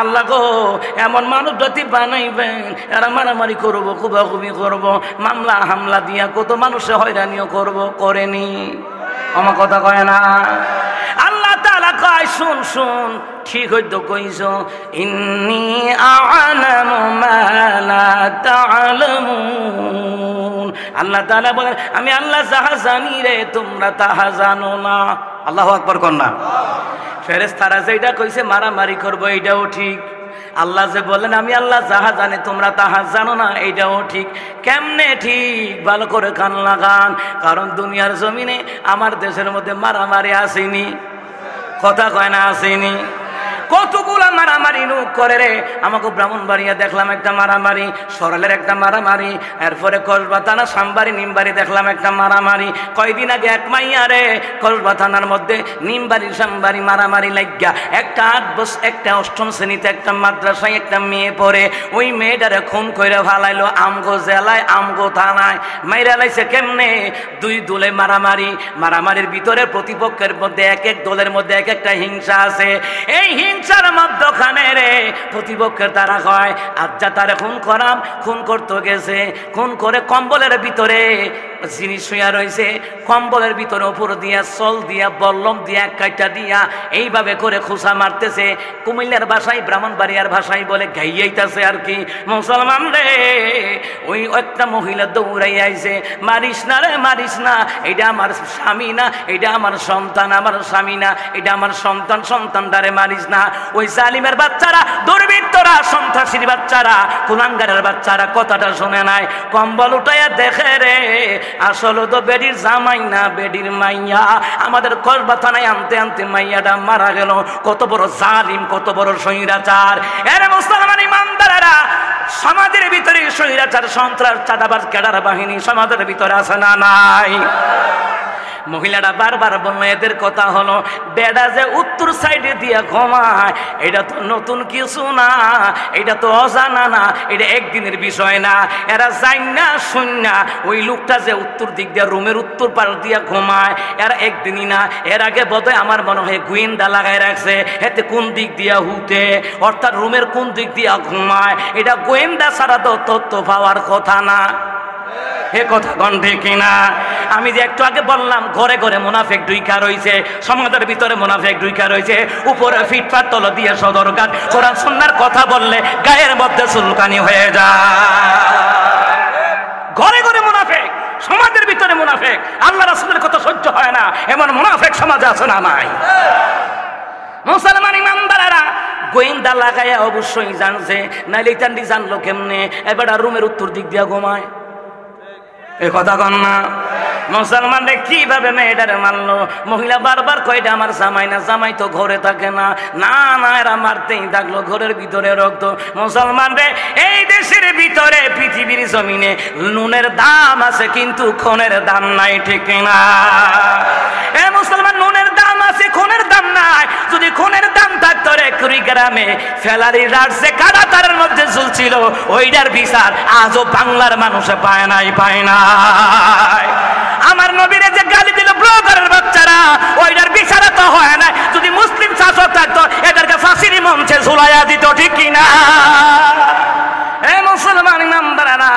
আল্লাহ গো এমন মানুষ জাতি বানাইবেন এরা মারামারি করবো, কুবাকুবি করবো, মামলা হামলা দিয়া কত মানুষে হয়রানিও করবো, করেনি? আমার কথা কয় না? আল্লাহ তাআলা কয়, শুন শুন, ঠিক হইতো কইছো, ইন্নী আ'লামু মা লা তা'লামুন। আল্লাহ তাআলা বলেন, আমি আল্লাহ যাহা জানি রে তোমরা তাহা জানো না। আল্লাহু আকবার কর না। ফেরেশতারা যেটা কইছে মারামারি করবো এইটাও ঠিক, আল্লাহ যে বলেন আমি আল্লাহ যাহা জানি তোমরা তাহা জানো না, এইটাও ঠিক। কেমনে ঠিক? ভালো করে কান লাগান, কারণ দুনিয়ার জমিনে আমার দেশের মধ্যে মারামারি আসেনি। কথা কয় না আসেনি? কতগুলা মারামারি লোক করে রে। আমাকে ব্রাহ্মণবাড়িয়া দেখলাম একটা মারামারি, সরালের একটা মারামারি, এরপরে কসবা থানা সামবাড়ি নিমবাড়ি দেখলাম একটা মারামারি। কয়দিন আগে এক মাইয়া রে কসবা থানার মধ্যে নিমবাড়ি সামবাড়ি মারামারি লাগিয়া একটা 8 বছর, একটা 8ম শ্রেণীতে একটা মাদ্রাসায় একটা মেয়ে পড়ে, ওই মেয়েটারে খুন করে ফালাইলো আমগো জেলায়, আমগো থানায়। মাইরা লাইছে কেমনে? 2 দলে মারামারি, মারামারির ভিতরে প্রতিপক্ষের মধ্যে এক এক দলের মধ্যে এক একটা হিংসা আছে। এই হিংসার মধ্যখানে রে প্রতিপক্ষের তারা কয় আচ্ছা তারা খুন করাম, খুন করতে গেছে, খুন করে কম্বলের ভিতরে জিনিস শুয়া রয়েছে, কম্বলের ভিতরে উপর দিয়া চল দিয়া বল্লম দিয়া কাইটা দিয়া এইভাবে করে খুসা মারতেছে। কুমিল্লার ভাষায়, ব্রাহ্মণবাড়িয়ার ভাষায় বলে গাইয়াইতেছে আর কি। মুসলমান রে, ওই একটা মহিলা দৌড়াই আইছে, মারিস না রে, মারিস না, এটা আমার স্বামী না, এটা আমার সন্তান, আমার স্বামী না, এটা আমার সন্তান, সন্তানটারে মারিস না। ওই জালিমের বাচ্চারা, দুর্বৃত্তরা, সন্ত্রাসীর বাচ্চারা, কুলাঙ্গারের বাচ্চারা কথাটা শুনে নাই, কম্বল উঠাইয়া দেখে রে আসলে তো বেডির জামাই না, বেডির মাইয়া। আমাদের কসবা থানায় আনতে আনতে মাইয়াটা মারা গেল। কত বড় জালিম, কত বড় স্বৈরাচার! এর মুসলমান ইমানদারেরা, সমাজের ভিতরে স্বৈরাচার, সন্ত্রাস, চাঁদাবাজ, ক্যাডার বাহিনী সমাজের ভিতরে আছে না নাই? মহিলাটা বারবার বলল এদের কথা হলো বেডা যে উত্তর সাইডে দিয়া ঘুমায় এটা তো নতুন কিছু না, এটা তো অজানা না, এটা একদিনের বিষয় না। এরা যাই না শুন না ওই লোকটা যে উত্তর দিক দিয়া রুমের উত্তর পাশ দিয়া ঘুমায় এরা একদিনই না, এর আগে বোধহয় আমার মনে হয় গোয়েন্দা লাগাই রাখছে এতে কোন দিক দিয়া হুতে অর্থাৎ রুমের কোন দিক দিয়া ঘুমায় এটা গোয়েন্দা ছাড়া তো তথ্য পাওয়ার কথা না। এ কথা কোন ঠিক না? আমি যে একটু আগে বললাম ঘরে ঘরে মুনাফিক ঢুইকা রইছে, সমাজের ভিতরে মুনাফিক ঢুইকা রইছে, উপরে ফিটফাট তল দিয়ে সদরঘাট কোরআন সুন্নাহর কথা বললে গায়ের মধ্যে চুলকানি হয়ে যায়। ঘরে ঘরে মুনাফিক, সমাজের ভিতরে মুনাফিক, আল্লাহ রাসূলের কথা সহ্য হয় না এমন মুনাফিক সমাজে আছে না নাই? মুসলমান ইমানদারেরা গোয়েন্দা লাগাইয়া অবশ্যই জানছে, নাইলে ইতান্ডি জানলো কেমনে এবার রুমের উত্তর দিক দিয়া ঘুমায়? এ কথা কন না। মুসলমানরা কিভাবে মেয়েটারে মারলো? মহিলা বারবার কয়টা আমার জামাই না, জামাই তো ঘরে থাকে না, না না এরা মারতেই থাকলো, ঘরের ভিতরে রক্ত। মুসলমানরা এই দেশের ভিতরে পৃথিবীর জমিনে নুনের দাম আছে কিন্তু খুনের দাম নাই, ঠিক না? এ মুসলমান নুনের দাম আছে খুনের দাম নাই। যদি খুনের দাম থাকতো রে কুড়িগ্রামে ফেলারি রাজে কারাতারের মধ্যে ঝুলছিল ওইটার বিচার আজও বাংলার মানুষে পায় নাই, পায় নাই। আমার নবীরে যে গালি দিল ব্লগারের বাচ্চারা ওইটার বিচার তো হয় না। যদি মুসলিম শাসক থাকতো এদেরকে ফাঁসির মঞ্চে ঝুলাইয়া দিত, ঠিক কিনা? এই মুসলমান ইমানদারেরা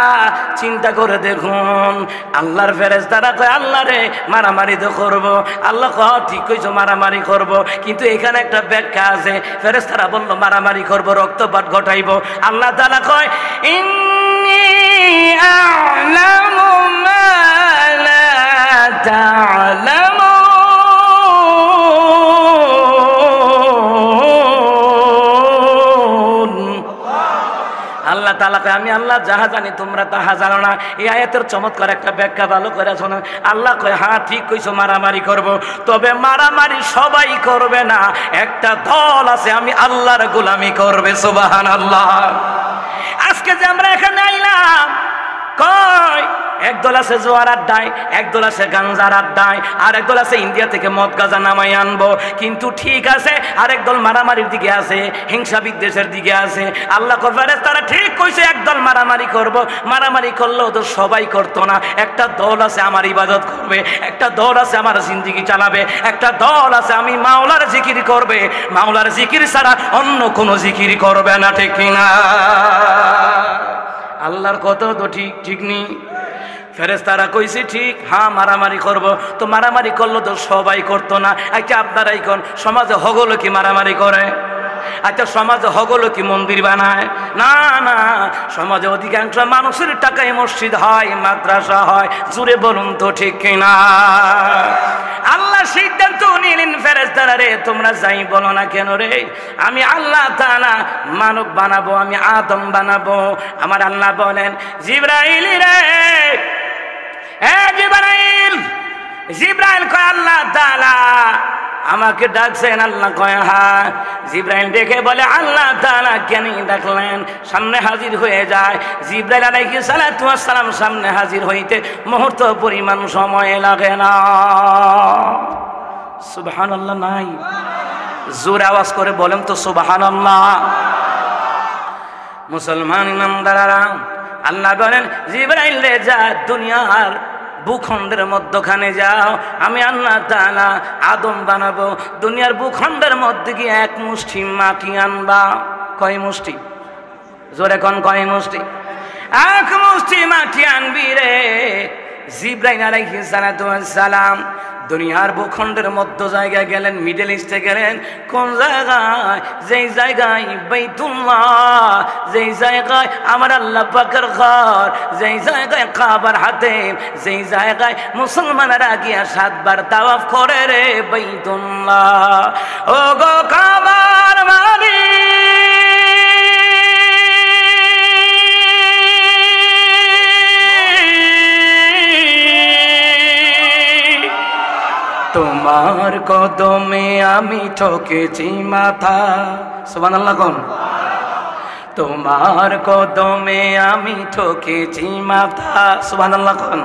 চিন্তা করে দেখুন, আল্লাহর ফেরেশতারা কয় আল্লাহ রে মারামারি তো করবো, আল্লাহ কয় ঠিক কইছো মারামারি করব, কিন্তু এখানে একটা ব্যাখ্যা আছে। ফেরেশতারা বলল মারামারি করব, রক্তপাত ঘটাইব। আল্লাহ তাআলা কয় ইন্নী আ'লামু মা লা তা'লামুন। আল্লাহ তাআলা কয় আমি আল্লাহ যাহা জানি তোমরা তাহা জানো না। এই আয়াতের চমৎকার একটা ব্যাখ্যা ভালো করে শোনো। আল্লাহ কয় হ্যাঁ ঠিক কইছো মারামারি করব, তবে মারামারি সবাই করবে না, একটা দল আছে আমি আল্লাহর গোলামি করবে। সুবহানাল্লাহ। আজকে যে আমরা এখানে আইলাম কয় একদল আছে জোয়ার আড্ডায়, একদল আছে গাঞ্জার আড্ডায়, আর একদল আছে ইন্ডিয়া থেকে মদ গাঁজা নামাই আনবো, কিন্তু ঠিক আছে আরেক দল মারামারির দিকে আছে, হিংসা বিদ্বেষের দিকে আছে। আল্লাহ কফারে তারা ঠিক কইছে একদল মারামারি করব, মারামারি করলেও তো সবাই করতো না। একটা দল আছে আমার ইবাদত করবে, একটা দল আছে আমার জিন্দেগি চালাবে, একটা দল আছে আমি মাওলার জিকির করবে, মাওলার জিকির ছাড়া অন্য কোনো জিকির করবে না, ঠিক কিনা? আল্লাহর কথা তো ঠিক ঠিক নেই। ফেরেশতারা কইছে ঠিক, হ্যাঁ মারামারি করব, তো মারামারি করলো তো সবাই করতো না। আচ্ছা আপনারাই কোন সমাজে হগলো কি মারামারি করে? আচ্ছা সমাজে হগলো কি মন্দির বানায়? না না, সমাজে অধিকাংশ মানুষের টাকায় মসজিদ হয়, মাদ্রাসা হয়, জুড়ে বলুন তো ঠিক কিনা? আল্লাহ সিদ্ধান্ত নিলেন ফেরেশতারা রে তোমরা যাই বলো না কেন রে, আমি আল্লাহ তাআলা মানব বানাবো, আমি আদম বানাবো। আমার আল্লাহ বলেন জিবরাইল রে, জিবরাইল, জিবরাইল কয় আল্লাহ তাআলা আমাকে ডাকছেন? আল্লাহ কয় হ্যাঁ। জিবরাইল দেখে বলে আল্লাহ তাআলা কেন ডাকলেন? সামনে হাজির হয়ে যায়। জিবরাইল আলাইহিস সালাতু ওয়াস সালাম সামনে হাজির হইতে মুহূর্ত পরিমাণ সময় লাগে না। সুবহানাল্লাহ নাই? জোরে আওয়াজ করে বলেন তো সুবহানাল্লাহ। মুসলমান ইমানদাররা আল্লাহ বলেন জিবরাইল রে যা দুনিয়ার ভূখণ্ডের মধ্যখানে যাও, আমি আল্লাহ তাআলা আদম বানাবো। দুনিয়ার ভূখণ্ডের মধ্যে গিয়ে এক মুষ্টি মাটি আনবা। কয় মুষ্টি? জোরে কোন কয় মুষ্টি? এক মুষ্টি মাটি আনবি রে। জিবরাইল আলাইহিস সালাতু ওয়াস সালাম দুনিয়ার ভূখণ্ডের মধ্য জায়গায় গেলেন, মিডল ইস্টে গেলেন। কোন জায়গায়? যেই জায়গায় বাইতুল্লাহ, যেই জায়গায় আমার আল্লাহ পাকের ঘর, যেই জায়গায় কাবার হাতে, যেই জায়গায় মুসলমানেরা গিয়া 7 বার তাওয়াফ করে রে বাইতুল্লাহ। ও গো কাবার মালিক, তোমার কদমে আমি ঠকেছি মাথা। সুবহানাল্লাহ কোন? তোমার কদমে আমি ঠকেছি মাথা। সুবহানাল্লাহ কোন?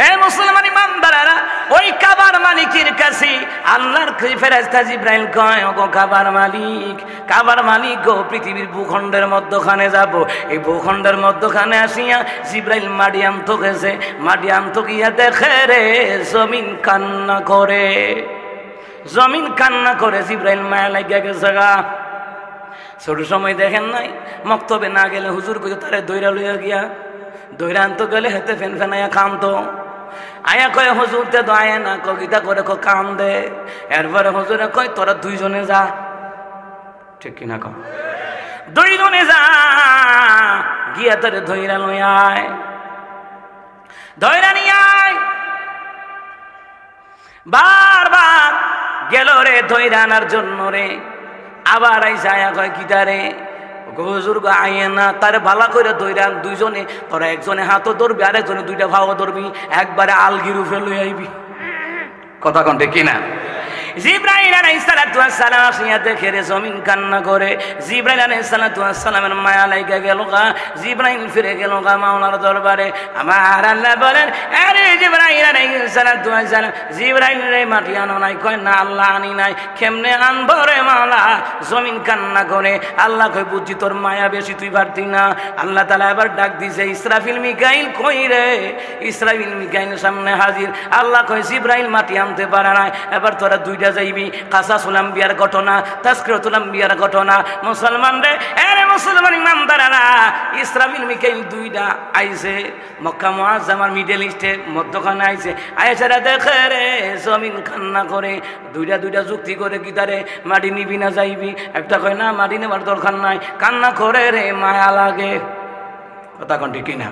এ মুসলমান ইমানদারেরা ওই কাবার মালিকের কাছে আল্লাহর ফেরেশতা জিবরাইল কয়, ওগো কাবার মালিক, কাবার মালিক গো, পৃথিবীর ভূখণ্ডের মধ্যখানে যাব। এই ভূখণ্ডের মধ্যখানে আসিয়া জিবরাইল মাটি আনতো গেছে, মাটি আনতো গিয়া দেখে রে জমিন কান্না করে, জমিন কান্না করে। জিবরাইল মায়া লাগিয়া গেছে গা। ছোট সময় দেখেন নাই, মক্তবে না গেলে হুজুর কইতো তারে দইরা লইয়া গিয়া, দইরা আনতো গেলে হেতে ফেন ফেনাইয়া কামতো। আয়া কয় হুজুর তে দয়া না কবিতা করে কাম দে। এরপরে হুজুরে কয় তোরা দুইজনে যা, ঠিক কিনা কম, দুইজনে যা গিয়া তোরে ধইরা লইয়া আয়, ধইরা নিয়ে আয়। বারবার গেল রে ধইরা আনার জন্য রে। আবার আইসা আয়া কয় কিতারে, হুজুর গো আইয়ে না, তারে ভালো করে ধইরা দুইজনে, তোরা একজনে হাতও ধরবি আর একজনে দুইটা ভাও ধরবি, একবারে আলগির উপরে লই আইবি। কথা কোন ঠিক কিনা? জিবরাইল আলাইহিস সালাতু ওয়াস সালাম আসিয়া দেখে রে জমিন কান্না করে। জিবরাইল আলাইহিস সালাতু ওয়াস সালামের মায়া লাগা গেল গা। জিবরাইল ফিরে গেল গা মাওলার দরবারে। আমার আল্লাহ বলেন, আরে জিবরাইল আলাইহিস সালাতু ওয়াস সালাম, জিবরাইল রে মাটি আনো নাই? কয় না আল্লাহ আনি নাই। কেমনে আনবো রে মাওলা? জমিন কান্না করে। আল্লাহ কয় বুঝছি তোর মায়া বেশি, তুই পারতি না। আল্লাহ তাআলা এবার ডাক দিছে, ইসরাফিল মিকাইল কই রে? ইসরাফিল মিকাইল সামনে হাজির। আল্লাহ কয় জিবরাইল মাটি আনতে পারে না, এবার তোরা দুইটা যাইবি। কাসাসুল আম্বিয়ার ঘটনা, তাজকিরাতুল আম্বিয়ার ঘটনা। মুসলমান রে, আরে মুসলমান ইমানদাররা, ইসরাফিল মিকাইল দুইটা আইছে মক্কা মুআজ্জামার মিডল ইস্টে মধ্যখানে আইছে। আয়েশারা দেখে রে জমিন কান্না করে। দুইটা যুক্তি করে গিটারে, মাটি নিবি না যাইবি? একটা কয় না মাটি নেবার দরকার নাই। কান্না করে রে মায়া লাগে। কথা কোন ঠিক কিনা?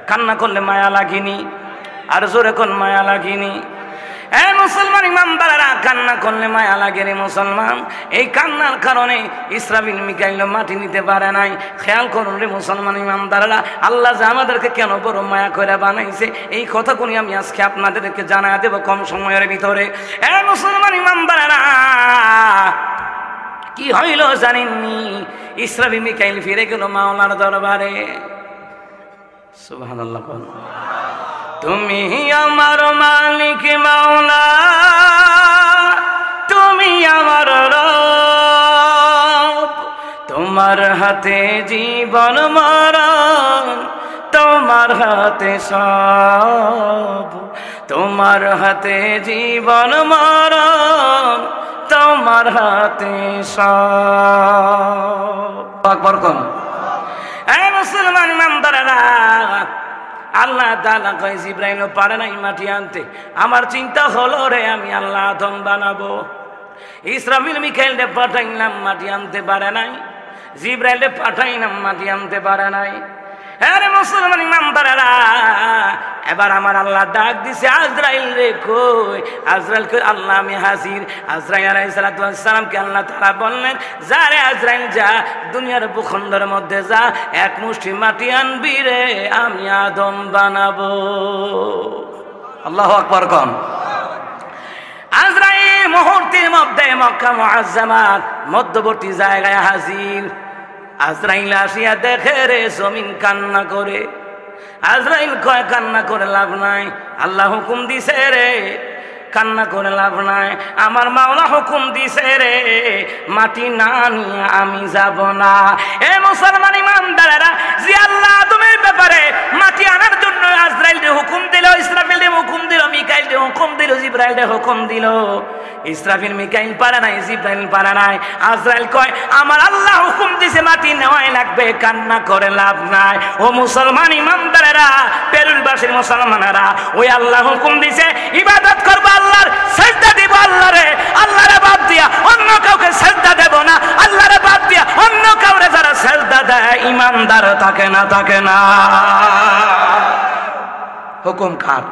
কান্না করলে মায়া লাগিনি? আর জোরে কোন মায়া লাগিনি? এ মুসলমান ইমানদাররা, কান্না করলে মায়া লাগে রে মুসলমান। এই কান্নার কারণে ইসরাফিল মিকাইল মাটি নিতে পারে নাই। খেয়াল করুন রে মুসলমান ইমানদাররা, আল্লাহ যে আমাদেরকে কেন বড় মায়া করে বানাইছে, এই কথাগুলি আমি আজকে আপনাদেরকে জানাই দেব কম সময়ের ভিতরে। এ মুসলমান ইমানদাররা, কি হইল জানেননি? ইসরাফিল মিকাইল ফিরে গেল মাওলার দরবারে। সুবহানাল্লাহ। তুমি আমার মালিক মাওলা, তুমি আমার রব, তোমার হাতে জীবন মরণ, তোমার হাতে সব, তোমার হাতে জীবন মরণ, তোমার হাতে সব। আকবার কোন? এ মুসলমান ইমানদাররা, আল্লাহ তাআলা কয় জিবরাইল পারে নাই মাটি আনতে। আমার চিন্তা হলো রে আমি আল্লাহ আদম বানাবো। ইসরাফিল মিকাইলকে পাঠাইলাম, মাটি আনতে পারে নাই। জিবরাইলকে পাঠাইলাম, মাটি আনতে পারে নাই। আরে মুসলমান ইমানদাররা, এবার আমার আল্লাহ ডাক দিছে, আজরাইল রে কই? আজরাইল কই আল্লাহ আমি হাজির। আজরাইল আলাইহিস সালাতু ওয়াস সালামকে আল্লাহ তাআলা বললেন, যা রে আজরাইল যা, দুনিয়ার ভূখণ্ডের মধ্যে যা, এক মুষ্টি মাটি আনবি রে, আমি আদম বানাবো। আল্লাহু আকবার কোন? আজরাইল মুহূর্তের মধ্যে মক্কা মুআজ্জামার মধ্যবর্তী জায়গায় হাজির। আজরাইল আসিয়া দেখে রে জমিন কান্না করে। আজরাইল কয় কান্না করে লাভ নাই, আল্লাহ হুকুম দিছে রে, কান্না করে লাভ নাই। আমার মাওলা হুকুম দিছে রে, মাটি না নিয়ে আমি যাব না। এ মুসলমান ইমানদাররা, যে আল্লাহ আদমের ব্যাপারে মাটি আনার জন্য আজরাইলকে হুকুম দিল, ইসরাফিলকে হুকুম দিল, মিকাইলকে হুকুম দিল, জিবরাইলকে হুকুম দিল। ইসরাফিল মিকাইল পারে নাই, জিবরাইল পারে নাই। আজরাইল কয় আমার আল্লাহ হুকুম দিছে মাটি নেওয়াই লাগবে, কান্না করে লাভ নাই। ও মুসলমান ইমানদাররা, পেরুলবাসীর মুসলমানেরা, ওই আল্লাহ হুকুম দিছে ইবাদত করবো আল্লাহর, সেজদা দিব আল্লাহরে, আল্লাহরে বাদ দিয়া অন্য কাউকে সেজদা দেব না। আল্লাহরে বাদ দিয়া অন্য কাউরে যারা সেজদা দেয় ইমানদার থাকে না, থাকে না। হুকুম কার?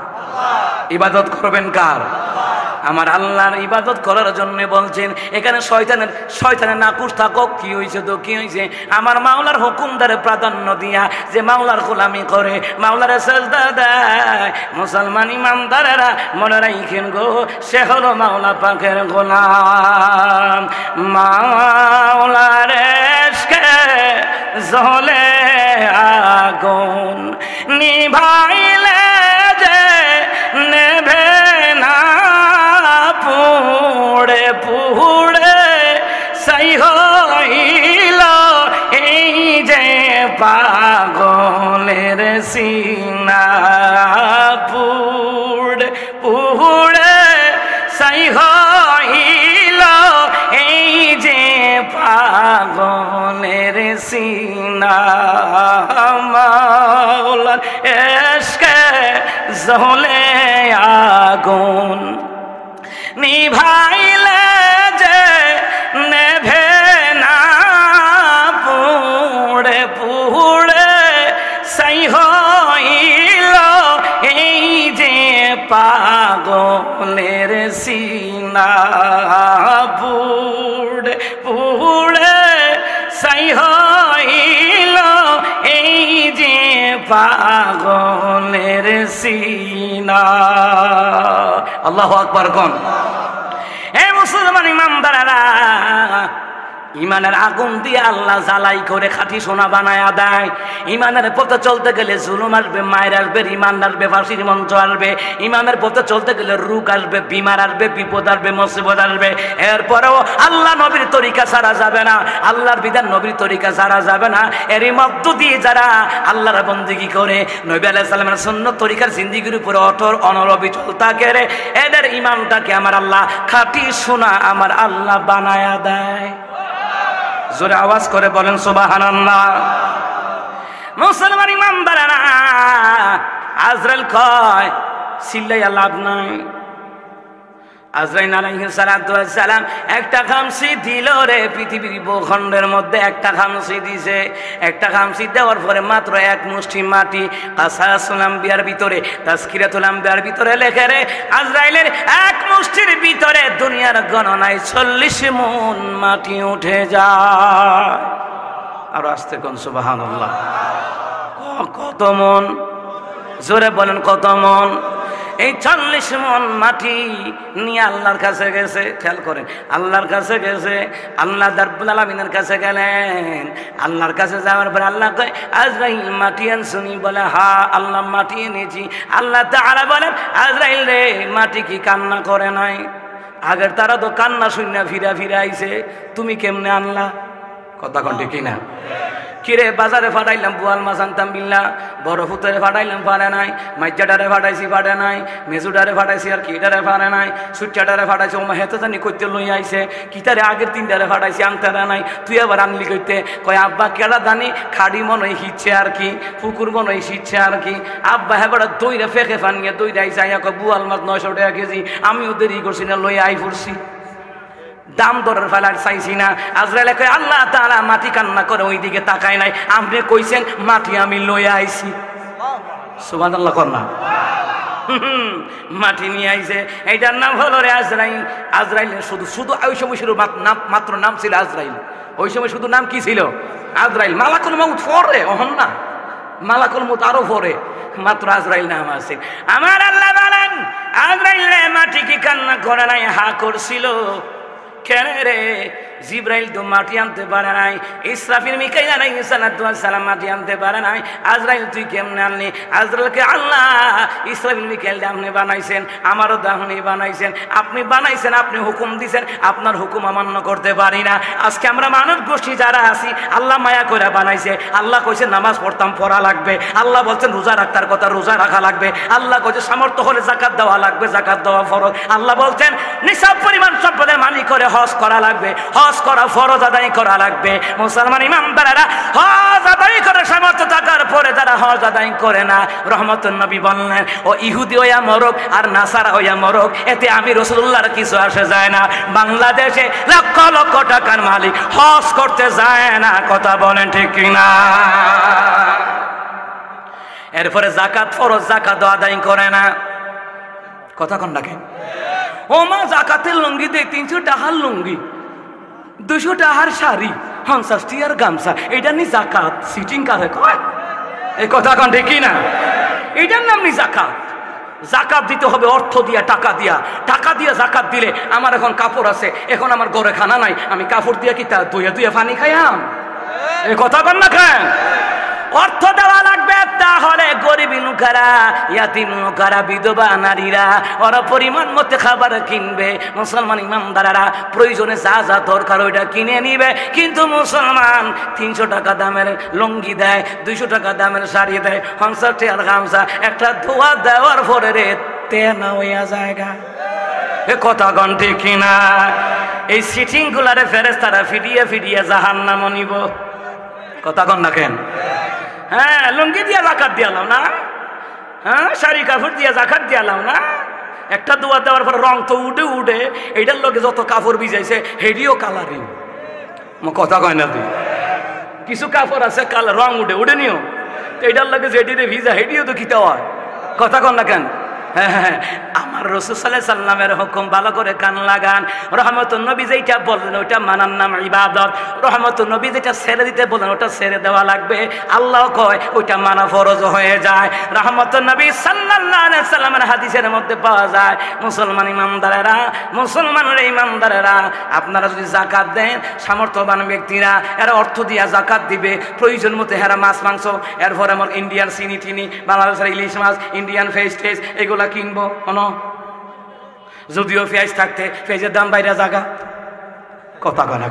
ইবাদত করবেন কার? আমার আল্লাহর ইবাদত করার জন্য বলছেন। এখানে শয়তানের নাকুশ থাকুক, কি হয়েছে তো কি হয়েছে, আমার মাওলার হুকুমদারে প্রাধান্য দিয়া যে মাওলার গোলামি করে, মাওলারে সেজদা দেয়, মুসলমান ইমানদারেরা মনে রাখেন গো, সে হলো মাওলা পাকের গোলাম। মাওলার ইশকে জ্বলে আগুন, নিভাইলে যে নেভে না পুড়ে সাই হইল এই যে পাগলের সিনা পুড়ে পুড়ে সাই হইল এই যে পাগলের সিনা মাওলার এশকে জ্বলে আগুন নিভাইলে যে নেভে না পুড়ে পুড়ে সাই হইল এই যে পাগলের সিনা পুড়ে পুড়ে সাই হইল এই যে পাগলের সিনা। আল্লাহু আকবার কোন। হে মুসলমান ইমানদারেরা, ইমানের আগুন দিয়ে আল্লাহ জ্বালাই করে খাঁটি সোনা বানায়া দেয়। ইমানের পথে চলতে গেলে জুলুম আসবে, মায়ের আসবে, রিমান্ড আসবে, ফাঁসির মঞ্চ আসবে। ইমানের পথে চলতে গেলে রোগ আসবে, বিমার আসবে, বিপদ আসবে, মুসিবত আসবে। এরপরেও আল্লাহ নবীর তরিকা ছাড়া যাবে না, আল্লাহর বিধান নবীর তরিকা ছাড়া যাবে না। এরই মধ্য দিয়ে যারা আল্লাহর বন্দেগী করে নবী আলাইহিস সালামের সুন্নাত তরিকার জিন্দেগির উপরে অটল অনরবিচল থাকে রে, এদের ইমানটাকে আমার আল্লাহ খাঁটি সোনা আমার আল্লাহ বানায়া দেয়। জোরে আওয়াজ করে বলেন সুবহানাল্লাহ। মুসলমান ইমানদারেরা, আজরাইল কয় চিল্লাইয়া লাভ নাই। আজরাইল আলাইহিস সালাতু ওয়াস সালাম একটা খামসি দিল রে, পৃথিবীর ভূখণ্ডের মধ্যে একটা খামসি দিছে। একটা খামসি দেওয়ার পরে মাত্র এক মুষ্টি মাটি কাসাসুল আম্বিয়ার ভিতরে, তাজকিরাতুল আম্বিয়ার ভিতরে লেখে রে, আজরাইলের এক মুষ্টির ভিতরে দুনিয়ার গণনায় 40 মণ মাটি উঠে যায়। আর আস্তে কোন সুবহানাল্লাহ। কত মণ? জোরে বলেন কত মণ? এই 40 মণ মাটি নিয়ে আল্লাহর কাছে গেছে। খেয়াল করেন, আল্লাহর কাছে গেছে, আল্লাহ রাব্বুল আলামিনের কাছে গেলেন। আল্লাহর কাছে যাওয়ার পর আল্লাহ কয় আজরাইল মাটি আনছুনি? বলে হা আল্লাহ মাটি এনেছি। আল্লাহ তাআলা বলেন আজরাইল রে মাটি কি কান্না করে নাই? আগের তারা তো কান্না শূন্য ফিরা ফিরা আইছে, তুমি কেমনে আনলা? কথা কোন ঠিক না? কিরে বাজারে ফাটাইলাম বোয়াল মাছ আনতাম বিল্লা, বড় ফুতরে ফাটাইলাম পারে নাই, মাইজাটারে ফাটাইছি পারে নাই, মেজুটারে ফাটাইছি আর কিটারে পারে নাই, সুচ্চাটারে ফাটাইছি ও হেতে জানি কইতে লই আইছে, কিটারে আগের 3টারে ফাটাইছি আনতারে নাই, তুই আবার আনলি কইতে? কয় আব্বা কেডা জানি খাড়ি মনে হিচ্ছে আর কি, পুকুর মনে হিচ্ছে আর কি। আব্বা হ্যাঁ বড় দইরে ফেঁকে ফানিয়ে দই আইসে আইয়া কয় বোয়াল মাছ 900 টাকা কেজি। আমিও দেরি করছি না, লই আই পড়ছি, দাম দরের ফেলার চাইছি না। আজরাইল কয় আল্লাহ তাআলা মাটি কান্না করে ওই দিকে তাকায় নাই, আপনি কইছেন মাটি আমি লইয়া আইছি। সুবহানাল্লাহ কর না। মাটি নিয়ে আইছে, এইটার নাম হলো রে আজরাইল। আজরাইলের শুধু শুধু ওই সময় শুধু মাত্র নাম ছিল আজরাইল। ওই সময় শুধু নাম কি ছিল? আজরাইল। মালাকুল মউত পরে, অহন না, মালাকুল মউত আরো পরে, মাত্র আজরাইল নাম আছে। আমার আল্লাহ বলেন আজরাইল রে মাটি কি কান্না করে নাই? হা করছিল। কেন রে? জিব্রাইল তো মাটি আনতে পারে নাই, ইসরাফিল মিকাইল আলাইহিস সালাম মাটি আনতে পারে নাই, আজরাইল তুই কেমনে আনলি? আজরাইলকে আল্লাহ ইসরাফিল মিকাইল আপনি বানাইছেন, আমারও আপনি বানাইছেন, আপনি বানাইছেন, আপনি হুকুম দিছেন, আপনার হুকুম অমান্য করতে পারি না। আজকে আমরা মানব গোষ্ঠী যারা আছি, আল্লাহ মায়া করে বানাইছে। আল্লাহ কইছে নামাজ পড়তাম, পড়া লাগবে। আল্লাহ বলছেন রোজা রাখতার কথা, রোজা রাখা লাগবে। আল্লাহ কইছে সামর্থ্য হলে যাকাত দেওয়া লাগবে, যাকাত দেওয়া ফরজ। আল্লাহ বলছেন নিসাব পরিমাণ সম্পদের মালিক করে হজ করা লাগবে, হজ করা ফরজ আদায় করা লাগবে। মুসলমান ইমানদারেরা, হজ আদায় করে সামর্থ্য থাকার পরে যারা হজ আদায় করে না, রহমতুন নবী বললেন ও ইহুদি হইয়া মরক আর নাসারা হইয়া মরক, এতে আমি রাসূলুল্লাহর কিছু আসে যায় না। বাংলাদেশে লক্ষ লক্ষ টাকার মালিক হজ করতে যায় না, কথা বলেন ঠিক কিনা? এরপরে যাকাত ফরজ, যাকাত আদায় করে না, কথা কোন ডাকেন? ও মা যাকাতের লুঙ্গি দেয় 300 টাকার লুঙ্গি, 200 টাকার শাড়ি, 50 টাকার গামছা, এটা নি যাকাত? সিটিং কারে কয়? এই কথা কোন ঠিক না? এটার নাম নি যাকাত। যাকাত দিতে হবে অর্থ দিয়া, টাকা দিয়া। টাকা দিয়া যাকাত দিলে, আমার এখন কাপড় আছে, এখন আমার ঘরে খানা নাই, আমি কাপড় দিয়া কি তা দুয়ে দুয়ে পানি খাইয়াম? এই কথা কোন না কেন? অর্থ দেওয়া লাগবে, তাহলে গরিব লোকেরা, ইয়াতিম লোকেরা, বিধবা নারীরা ওরা পরিমাণ মতো খাবার কিনবে। মুসলমান ইমানদারেরা প্রয়োজনে যা যা দরকার ওইটা কিনে নিবে। কিন্তু মুসলমান 300 টাকা দামের লুঙ্গি দেয়, 200 টাকা দামের শাড়ি দেয়, 50 টাকার গামছা, একটা ধোয়া দেওয়ার পরে রে তেনা হইয়া জায়গা। এ কথা গণ ঠিক কিনা? এই সিটিং গুলারে ফেরেশতারা ফিরিয়ে ফিরিয়ে জাহান্নামে নিব। কথা কন না কেন? হ্যাঁ, লুঙ্গি দিয়া জাকাত দিয়ালাম না, হ্যাঁ শাড়ি কাপড় দিয়া জাকাত দিয়ালাম না, একটা দোয়া দেওয়ার পর রং তো উঠে উঠে এইটার লোকে যত কাপড় ভিজাইছে হেডিও কালারিং। কথা কয় না? তুই কিছু কাপড় আছে কালার রং উঠে উঠে নিও, তো এইটার লোকে যেটিতে ভিজা হেডিও তো কিতা হয়। কথা কন না কেন? হ্যাঁ, আমার রাসূল সাল্লাল্লাহু আলাইহি সাল্লামের হুকুম ভালো করে কান লাগান। রহমতুন নবী যেটা বললেন ওইটা মানার নাম ইবাদত। রহমতুন নবী যেটা ছেড়ে দিতে বলেন ওটা ছেড়ে দেওয়া লাগবে। আল্লাহ কয় ওইটা মানা ফরজ হয়ে যায়। রহমতুন নবী সাল্লাল্লাহু আলাইহি সাল্লামের হাদিসের মধ্যে পাওয়া যায়, মুসলমান ইমানদারেরা আপনারা যদি জাকাত দেন, সামর্থ্যবান ব্যক্তিরা এরা অর্থ দিয়া জাকাত দিবে। প্রয়োজন মতো হেরা মাছ মাংস, এরপর আমার ইন্ডিয়ান চিনি টিনি, বাংলাদেশের ইলিশ মাছ, ইন্ডিয়ান ফেস টেস এগুলা কিনবো। যদিও পেঁয়াজ থাকতে পেঁয়াজের দাম বাইরে জাগা। কথা কয় না?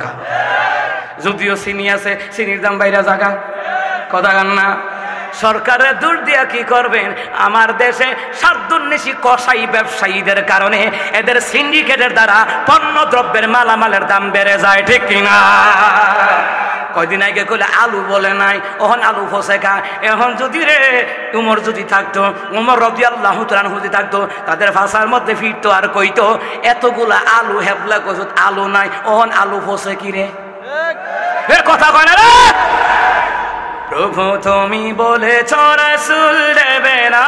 যদিও চিনি আছে, চিনির দাম বাইরে জাগা। কথা কন না? সরকারের দূর দিয়া কি করবেন? আমার দেশে স্বার্থন্বেষী কসাই ব্যবসায়ীদের কারণে এদের সিন্ডিকেটের দ্বারা পণ্য দ্রব্যের মালামালের দাম বেড়ে যায়। ঠিক কিনা? কয়দিন আগে কইলে আলু বলে নাই, ওহন আলু ফসে খা। এখন যদি রে উমর যদি থাকতো, উমর রাদিয়াল্লাহু তাআলা যদি থাকতো, তাদের ভাষার মধ্যে ফিরতো আর কইতো এতগুলা আলু হেবলা কইছত আলু নাই, ওহন আলু ফসে কি রে? এ কথা কয় না রে? প্রভু তুমি বলেছ রাসূল দেবে না,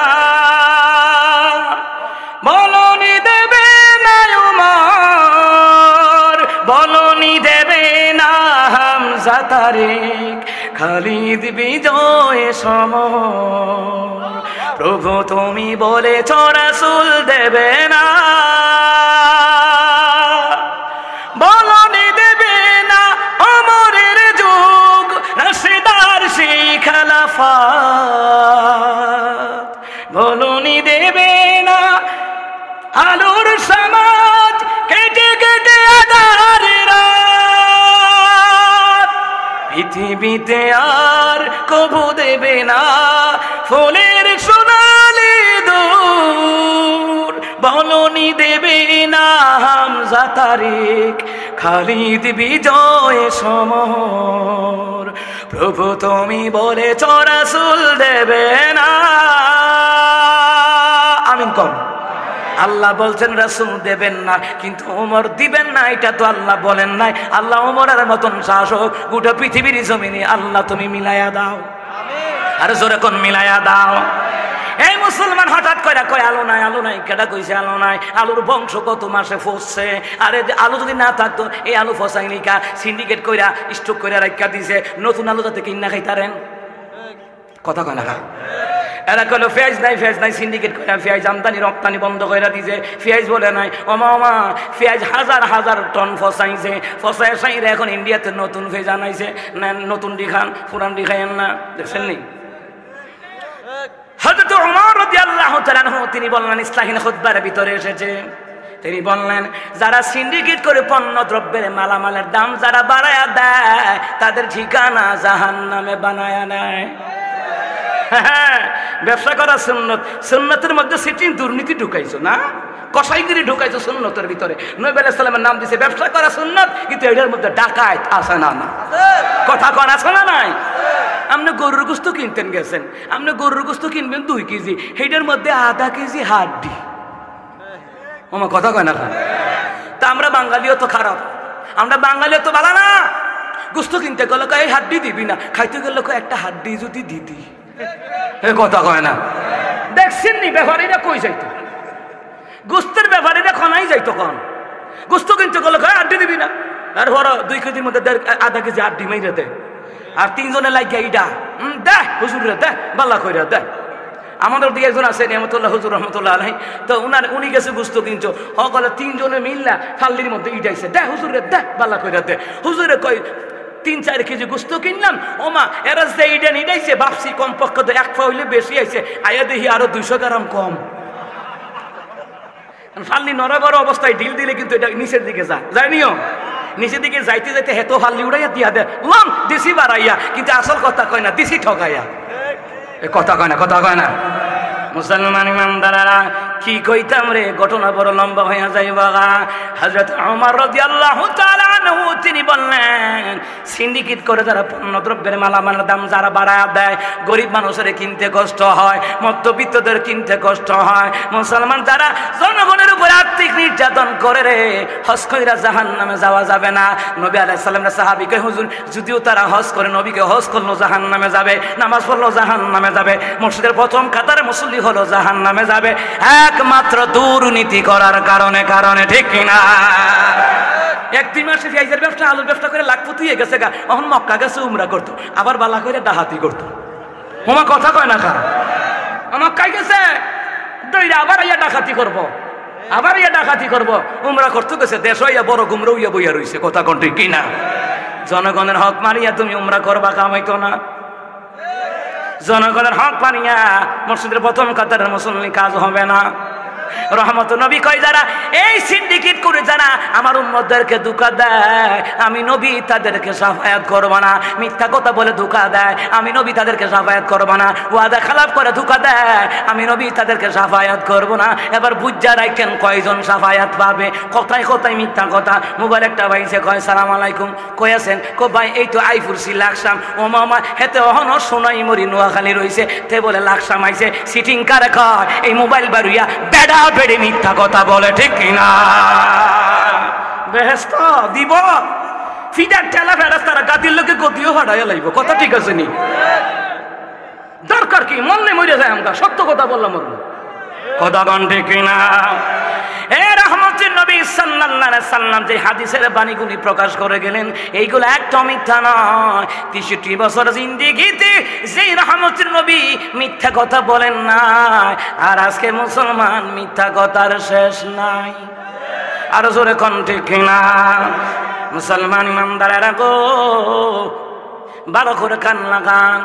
বলনি দেবে না উমর, বলনি দেবে না হামজা তারেক, খালিদ বিজয় সমর। প্রভু তুমি বলেছ রাসূল দেবে না, বলনি দেবে না ওমরের যুগ, রাশিদার সেই খেলাফত, বলনি দেবে না আলোর সমাজ কেটে কেটে আধার রাত, পৃথিবীতে আর কবু দেবে না ফুলের সোনালি দূর, বলনি দেবে না হামজা তারেক, খালিদ বিজয় সমর। প্রভু তুমি বলেছ রাসূল দেবে না। আমিন কম। আল্লাহ বলছেন রাসূল দেবেন না, কিন্তু ওমর দিবেন না এটা তো আল্লাহ বলেন নাই। আল্লাহ ওমরের মতন শাসক গোটা পৃথিবীর জমিনে আল্লাহ তুমি মিলাইয়া দাও। আর জোরে কোন মিলাইয়া দাও। এই মুসলমান হঠাৎ করে কয় আলো নাই, আলো নাই। কেডা কইছে আলো নাই? আলুর বংশ কত মাসে ফসছে। আরে আলু যদি না থাকতো এই আলু ফসাই নিকা সিন্ডিকেট কইরা স্টক কইরা রাখা দিছে, নতুন আলু যাতে কিনা খাইতারেন। কথা কয় না? এরা কইলো পেঁয়াজ নাই, সিন্ডিকেট কইরা পেঁয়াজ আমদানি রপ্তানি বন্ধ কইরা দিছে। পেঁয়াজ বলে নাই, ওমা পেঁয়াজ হাজার হাজার টন ফসাইছে, ফসায় সাইরে এখন ইন্ডিয়াতে নতুন পেঁয়াজ আনাইছে। নতুন ডিখান পুরান ডিখাইন না, দেখছেন নি? হযরত ওমর রাদিয়াল্লাহু তাআলা তিনি বললেন, ইসলাহিন খুতবার ভিতরে এসেছে, তিনি বললেন যারা সিন্ডিকেট করে পণ্য দ্রব্যের মালামালের দাম যারা বাড়ায়া দেয় তাদের ঠিকানা জাহান্নামে বানায়া নেয়। ব্যবসা করা সুন্নত, সুন্নতের মধ্যে সিটিং দুর্নীতি ঢুকাইছো না, কসাইগিরি ঢুকাইছো সুন্নতের ভিতরে। নবী আলাইহিস সালামের নাম দিছে ব্যবসা করা সুন্নত, কিন্তু এটার মধ্যে ডাকাত আছে না? না কথা কন আছে না নাই? আপনি গরুর গোশত কিনতেন গেছেন, আপনি গরুর গোশত কিনবেন 2 কেজি, সেইটার মধ্যে আধা কেজি হাড্ডি। আমার কথা কয় না? তা আমরা বাঙালিও তো খারাপ, আমরা বাঙালিও তো ভালো না। গোশত কিনতে গেলে এই হাড্ডি দিবি না, খাইতে গেলে একটা হাড্ডি যদি দিতি। এ কথা কয় না? দেখছেন নি ব্যাপারীরা কই যাইতো? গোস্তের ব্যাপারীরা খনাই যাইতো। কন গোস্ত কিনতে গেলে হাড্ডি দিবি না, আর বড় 2 কেজির মধ্যে আধা কেজি হাড্ডি মাইরে দেয়। আর 3 জনে লাগিয়া ইডা দে হুজুর রে দে বাল্লা কইরা দে। আমাদের দিকে একজন আছে নিয়ামতুল্লাহ হুজুর রহমতুল্লাহ আলাইহি, তো উনি গেছে গোস্ত কিনছো, সকলে 3 জনে মিল্লা ফাল্লির মধ্যে ইডাইছে, দে হুজুর রে দে বাল্লা কইরা দে। হুজুরে কই 3-4 কেজি গোস্ত কিনলাম, ওমা এরা যে এইটা নিডাইছে ভাবছি কমপক্ষে তো 1 পা হইলে বেশি আইছে, আয়া দেখি আরো 200 গ্রাম কম। ফাল্লি নরবর অবস্থায় ঢিল দিলে কিন্তু এটা নিচের দিকে যায়, যায়নিও নিচের দিকে যাইতে যাইতে হেতো ফাল্লি উড়াইয়া দিয়া দেয়, লম দিছি বাড়াইয়া, কিন্তু আসল কথা কয় না, দিছি ঠকাইয়া। কথা কয় না, কথা কয় না। মুসলমান ইমানদারেরা কি কইতাম রে, ঘটনা বড় লম্বা হইয়া যাইবা। হযরত ওমর রাদিয়াল্লাহু তাআলা আনহু তিনি বললেন, সিন্ডিকেট করে যারা পণ্যদ্রব্যের মালামালের দাম যারা বাড়ায় দেয়, গরিব মানুষের কিনতে কষ্ট হয়, মধ্যবিত্তদের কিনতে কষ্ট হয়, মুসলমান যারা জনগণের উপর আর্থিক নির্যাতন করে রে, হজ কইরা জাহান্নামে যাওয়া যাবে না। নবী আলাইহিস সালামের সাহাবী কয়, হুজুর যদিও তারা হজ করে, নবীকে হজ করলো জাহান্নামে যাবে, নামাজ পড়লো জাহান্নামে যাবে, মসজিদের প্রথম কাতারে মুসল্লি হলো জাহান্নামে যাবে, একমাত্র দুর্নীতি করার কারণে। ঠিক কিনা? 1-2 মাসে পেঁয়াজের ব্যবসা, আলুর ব্যবসা করে লাখপতি হয়ে গেছে গা, এখন মক্কা গেছে উমরা করতো, আবার বালা করে ডাহাতি করতো। আমার কথা কয় না কা, মক্কায় গেছে দইরা আবার ইয়া ডাকাতি করবো, আবার ইয়া ডাকাতি করবো, উমরা করতে গেছে, দেশ হইয়া বড় গুমরা হইয়া বইয়া রইছে। কথা কোন ঠিক কিনা? জনগণের হক মারিয়া তুমি উমরা করবা, কামাইতো না। জনগণের হক মানিয়া মসজিদের প্রথম কাতারের মুসল্লি কাজ হবে না। রহমত নবী কয়, যারা এই সিন্ডিকেট করে যারা আমার উম্মতদেরকে ধোঁকা দেয়, আমি নবী তাদেরকে সাফায়াত করব না। মিথ্যা কথা বলে ধোঁকা দেয়, আমি নবী তাদেরকে সাফায়াত করব না। ওয়াদা খেলাপ করে ধোঁকা দেয়, আমি নবী তাদেরকে সাফায়াত করব না। এবার বুঝা রাখেন কয়জন সাফায়াত পাবে। কথায় কথায় মিথ্যা কথা। মোবাইল একটা ভাইছে, কয় সালাম আলাইকুম, কই আছেন? কো ভাই এই তো আইফুরছি লাকসাম। ও মামা হেতে অহন সোনাই মরি নোয়াখালী রইছে, তে বলে লাকসাম আইছে। সিটিং কারে কয়? এই মোবাইল বারুইয়া বেডা বেড়ে মিথ্যা কথা বলে। ঠিক কিনা? বেহেস্ত দিব ফিডার ঠেলা ফেরাস, তারা গাদির লোকে গতিও হারাইয়া লাইব। কথা ঠিক আছে নি? দরকার কি? মনে মরে যায় আমরা, সত্য কথা বললাম। কথা কন ঠিক কিনা? এ রহমতের নবী সাল্লাল্লাহু আলাইহি সাল্লাম যে হাদিসের বাণীগুলি প্রকাশ করে গেলেন, এইগুলো একটা মিথ্যা নয়। 63 বছর জিন্দেগিতে যেই রহমতের নবী মিথ্যা কথা বলেন নাই, আর আজকে মুসলমান মিথ্যা কথার শেষ নাই। আর জোরে কোন ঠিক কিনা? মুসলমান ইমানদারেরা গো, ভালো করে কান লাগান।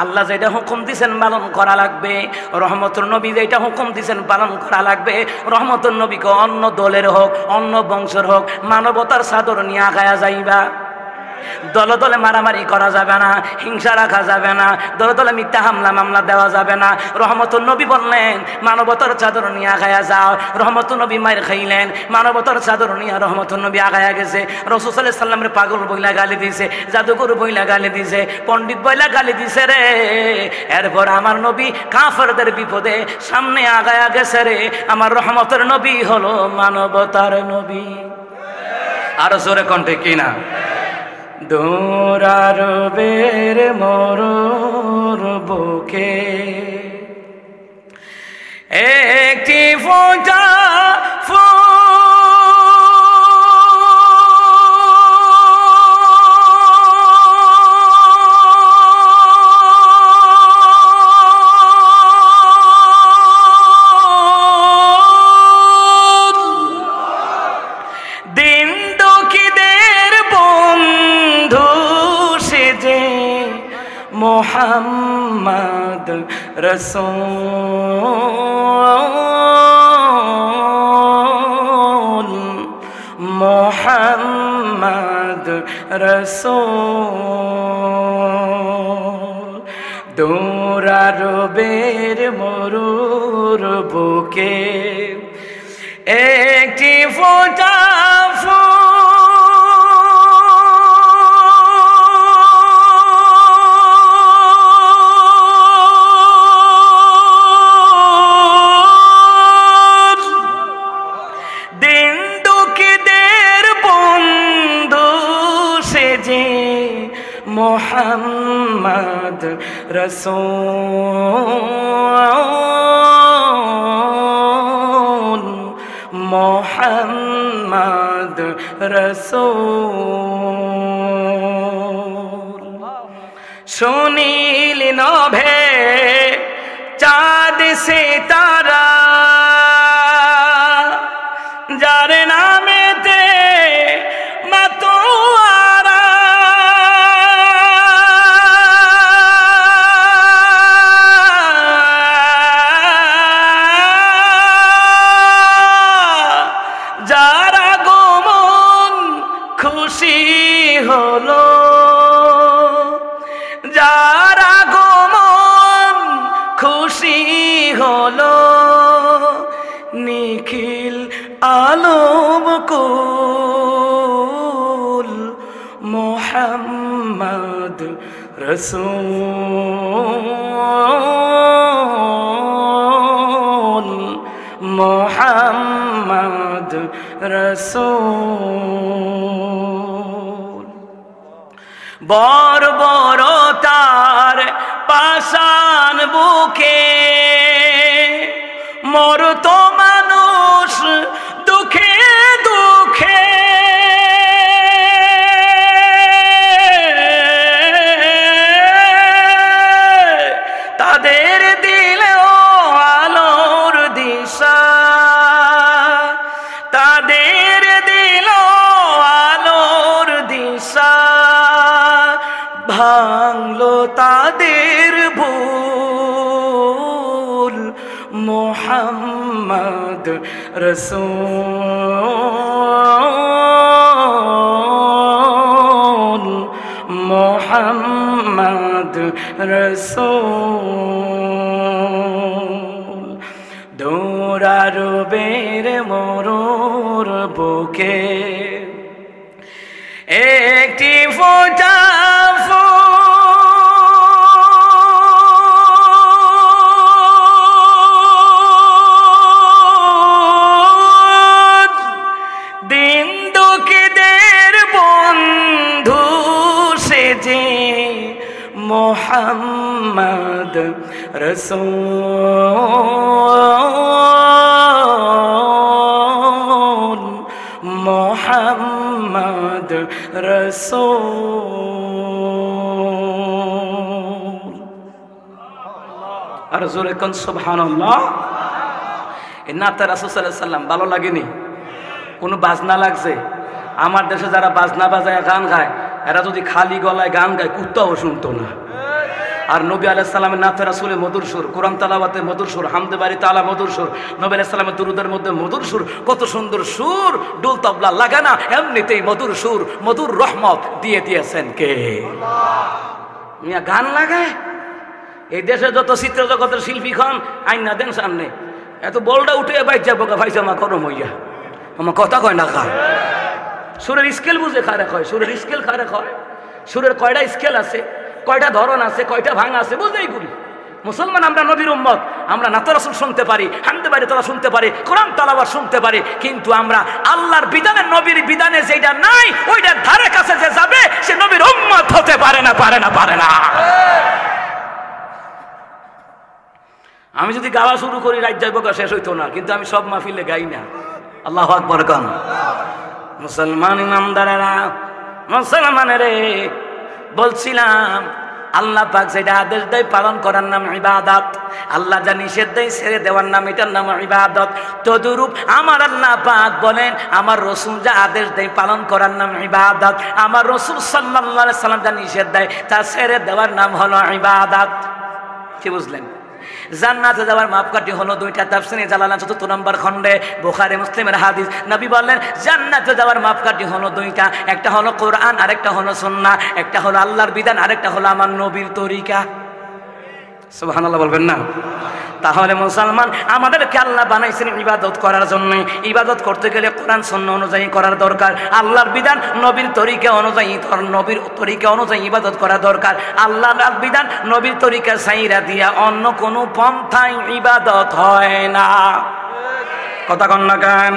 আল্লাহ যেটা হুকুম দিছেন পালন করা লাগবে, রহমতুর নবী যেটা হুকুম দিছেন পালন করা লাগবে। রহমতুর নবীকে অন্য দলের হোক, অন্য বংশের হোক, মানবতার চাদর নিয়ে আগায়া যাইবা। দলে দলে মারামারি করা যাবে না, হিংসা রাখা যাবে না, দলে দলে মিথ্যা হামলা মামলা দেওয়া যাবে না। রহমতুর নবী বললেন, মানবতার চাদর নিয়ে আগায়া যাও। রহমতুর নবী মায়ের খাইলেন, মানবতার চাদর নিয়ে রহমতুর নবী আগায়া গেছে। রাসূল সাল্লাল্লাহু আলাইহি সাল্লামের পাগল বইলা গালি দিছে, জাদুকর বইলা গালি দিছে, পণ্ডিত বইলা গালি দিছে রে। এরপর আমার নবী কাফেরদের বিপদে সামনে আগায়া গেছে রে। আমার রহমতের নবী হলো মানবতার নবী। আর জোরে কণ্ঠে কিনা? দৌড়ারবের মরুর বুকে একটি ফোঁটা মোহাম্মদ রসূল, মোহাম্মদ রসূল। দৌড়ারবের মরুর বুকে একটি ফোঁটা মোহাম্মদ রসূল, মোহাম্মদ রসূল। সুনীল নভে চাঁদ সিতারা, যার নামেতে মাতোয়ারা, খুশি হলো, যার আগমন খুশি হলো, নিখিল আলম কুল মোহাম্মদ রসূল, মোহাম্মদ রসূল। বর্বরতার পাষাণ বুকে মরত মানুষ দুঃখে দুঃখে, তাদের দিলেও আলোর দিশা, তাদের দিল আলোর দিশা, ভাঙলো তাদের ভুল মোহাম্মদ রসূল, মোহাম্মদ রসূল। দৌড়ারবের মরুর বুকে একটি ফোঁটা দিন দুঃখীদের বন্ধু সেজে মোহাম্মদ রসূল, মোহাম্মদ রসূল। আর জোরে কোন সুবহানাল্লাহ। এই নাতে রাসূল সাল্লাল্লাহু আলাইহি সাল্লাম ভালো লাগেনি? কোনো বাজনা লাগছে? আমার দেশে যারা বাজনা বাজায় গান গায়, এরা যদি খালি গলায় গান গায় কুত্তাও শুনতো না। আর নবী আলাইহিস সালামের নাতে রাসূলের মধুর সুর, কোরআন তেলাওয়াতে মধুর সুর, হামদে বাড়ি তাআলা মধুর সুর, নবী আলাইহিস সালামের দুরূদের মধ্যে মধুর সুর, কত সুন্দর সুর, ডুল তবলা লাগে না, এমনিতেই মধুর সুর, মধুর রহমত দিয়ে দিয়েছেন কে? মিয়া গান লাগায়। এই দেশে যত চিত্র জগতের শিল্পী খান আইনা দেন সামনে, এত বলটা উঠে বাইর যাবো ভাইজামা করম হইয়া, আমার কথা কয় না খায়। সুরের স্কেল বুঝে খারে কয়, সুরের স্কেল খারে কয়, সুরের কয়টা স্কেল আছে, কয়টা ধরন আছে, কয়টা ভাঙা আছে বুঝেই করি। মুসলমান আমরা নবীর উম্মত, আমরা নাতে রাসূল শুনতে পারি, হামদে বাড়ি তাআলা শুনতে পারি, কোরআন তেলাওয়াত শুনতে পারি, কিন্তু আমরা আল্লাহর বিধানে নবীর বিধানে যেটা নাই ওইটার ধারে কাছে যে যাবে সে নবীর উম্মত হতে পারে না, পারে না, পারে না। আমি যদি গাওয়া শুরু করি রাত যাইব শেষ হইতো না, কিন্তু আমি সব মাহফিলে গাই না। আল্লাহু আকবার গান। মুসলমান ইমানদারেরা, মুসলমানেরে বলছিলাম আল্লাহ পাক যেটা আদেশ দেয় পালন করার নাম ইবাদত, আল্লাহ যা নিষেধ দেয় ছেড়ে দেওয়ার নাম, এটার নাম ইবাদত। তদুরূপ আমার আল্লাহ পাক বলেন আমার রসুল যা আদেশ দেয় পালন করার নাম ইবাদত, আমার রসুল সাল্লাল্লাহু আলাইহি সাল্লাম যা নিষেধ দেয় তা ছেড়ে দেওয়ার নাম হলো ইবাদত। কি বুঝলেন? জান্নাতে যাওয়ার মাপকাঠি হলো দুইটা, তাফসীরে জালালাইন ৪র্থ নম্বর খণ্ডে বুখারী মুসলিমের হাদিস। নবী বললেন জান্নাতে যাওয়ার মাপকাঠি হলো দুইটা, একটা হলো কোরআন, আরেকটা হলো সুন্নাহ, একটা হলো আল্লাহর বিধান, আরেকটা হলো আমার নবীর তরিকা। সুবহানাল্লাহ বলবেন না? তাহলে মুসলমান আমাদেরকে আল্লাহ বানাইছেন ইবাদত করার জন্য। ইবাদত করতে গেলে কোরআন সুন্নাহ অনুযায়ী করার দরকার, আল্লাহর বিধান নবীর তরিকা অনুযায়ী, নবীর তরিকা অনুযায়ী ইবাদত করা দরকার। আল্লাহর বিধান নবীর তরিকা ছাইরা দিয়া অন্য কোনো পন্থায় ইবাদত হয় না। কথা কন না কেন?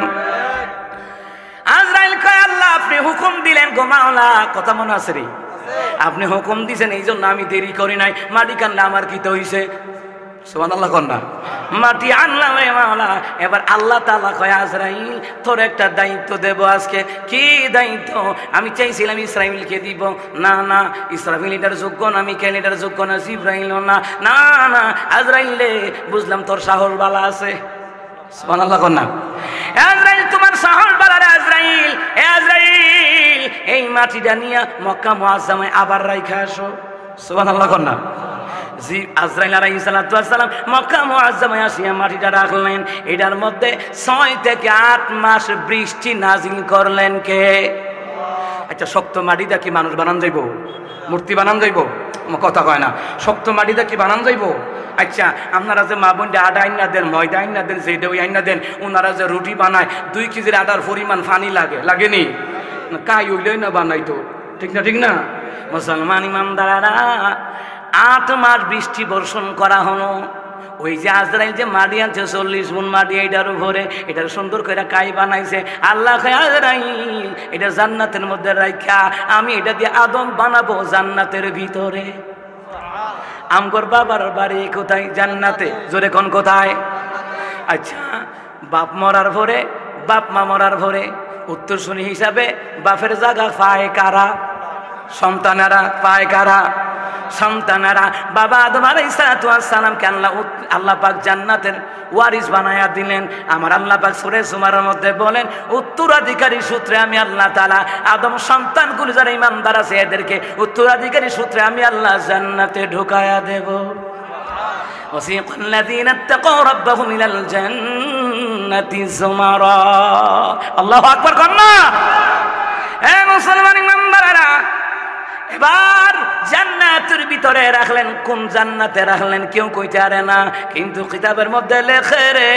আজরাইল কয় আল্লাহ আপনি হুকুম দিলেন গো মাওলা, কথা মনে আছে রে? আপনি হুকুম দিয়েছেন এই জন্য আমি দেরি করি নাই, মাটি কান্না আমার কি তো হইছে? সুবহানাল্লাহ কন্যা। মাটি আনলাম রে মাওলা। এবার আল্লাহ তাআলা কয় আজরাইল তোর একটা দায়িত্ব দেব আজকে। কি দায়িত্ব? আমি চাইছিলাম ইসরাফিলকে দিব, না না ইসরাফিল এটার যোগ্য না, মিকাইল এটার যোগ্য না, জিবরাইল না, না না আজরাইলে বুঝলাম তোর সাহস বালা আছে। সুবহানাল্লাহ কন্যা। আজরাইল তোমার সাহস বালা রে আজরাইল। এ আজরাইল এই মাটিটা নিয়ে মক্কা মুআজ্জামায় আবার রাইখা আসো। সুবহানাল্লাহ কন্যা। জি আজরাইল আলাইহিস সালাতু ওয়াস সালাম মক্কা মুআজ্জামায় আসিয়া মাটিটা রাখলেন, এটার মধ্যে 6 থেকে 8 মাস বৃষ্টি নাজিল করলেন কে? আচ্ছা শক্ত মাটিটা কি মানুষ বানান যাইব? মূর্তি বানান যাইব? কথা কয় না। শক্ত মাটিটা কি বানান যাইব? আচ্ছা আপনারা যে মা বোনটা আটা আইনা দেন, ময়দা আইনা দেন, যেটা ওই আইনা দেন, ওনারা যে রুটি বানায় 2 কেজির আটার পরিমাণ পানি লাগেনি? কাই হইলেই না বানাইতো, ঠিক না? ঠিক না? মুসলমান ইমানদারেরা 8 মাস বৃষ্টি বর্ষণ করা হলো। ওই যে আজরাইল যে মাটি আনছে 40 মণ মাটি, এটার উপরে এটার সুন্দর করে কাই বানাইছে। আল্লাহ আজরাইল এটা জান্নাতের মধ্যে রাখা, আমি এটা দিয়ে আদম বানাবো জান্নাতের ভিতরে। আমগর বাবার বাড়ি কোথায়? জান্নাতে। জোরে কোন কোথায়? আচ্ছা বাপ মরার পরে, বাপ মা মরার পরে উত্তরসূরি হিসাবে বাপের জায়গা পায় কারা? সন্তানেরা পায় কারা? সন্তানেরা। বাবা আদম আলাইহিস সালামকে আল্লাহ পাক জান্নাতের ওয়ারিস বানায়া দিলেন। আমার আল্লাহ পাক সূরা জুমারের মধ্যে বলেন, উত্তরাধিকারী সূত্রে আমি আল্লাহ তাআলা আদম সন্তানগুলো যারা ঈমানদার আছে এদেরকে উত্তরাধিকারী সূত্রে আমি আল্লাহ জান্নাতে ঢুকায়া দেব। وسيق الذين اتقوا ربهم إلى الجنة زمرا। الله أكبر কন্যা। মুসলমান ইমানদারেরা, এবার জান্নাতের ভিতরে রাখলেন। কোন জান্নাতে রাখলেন কেউ কইতে পারে না, কিন্তু কিতাবের মধ্যে লেখে রে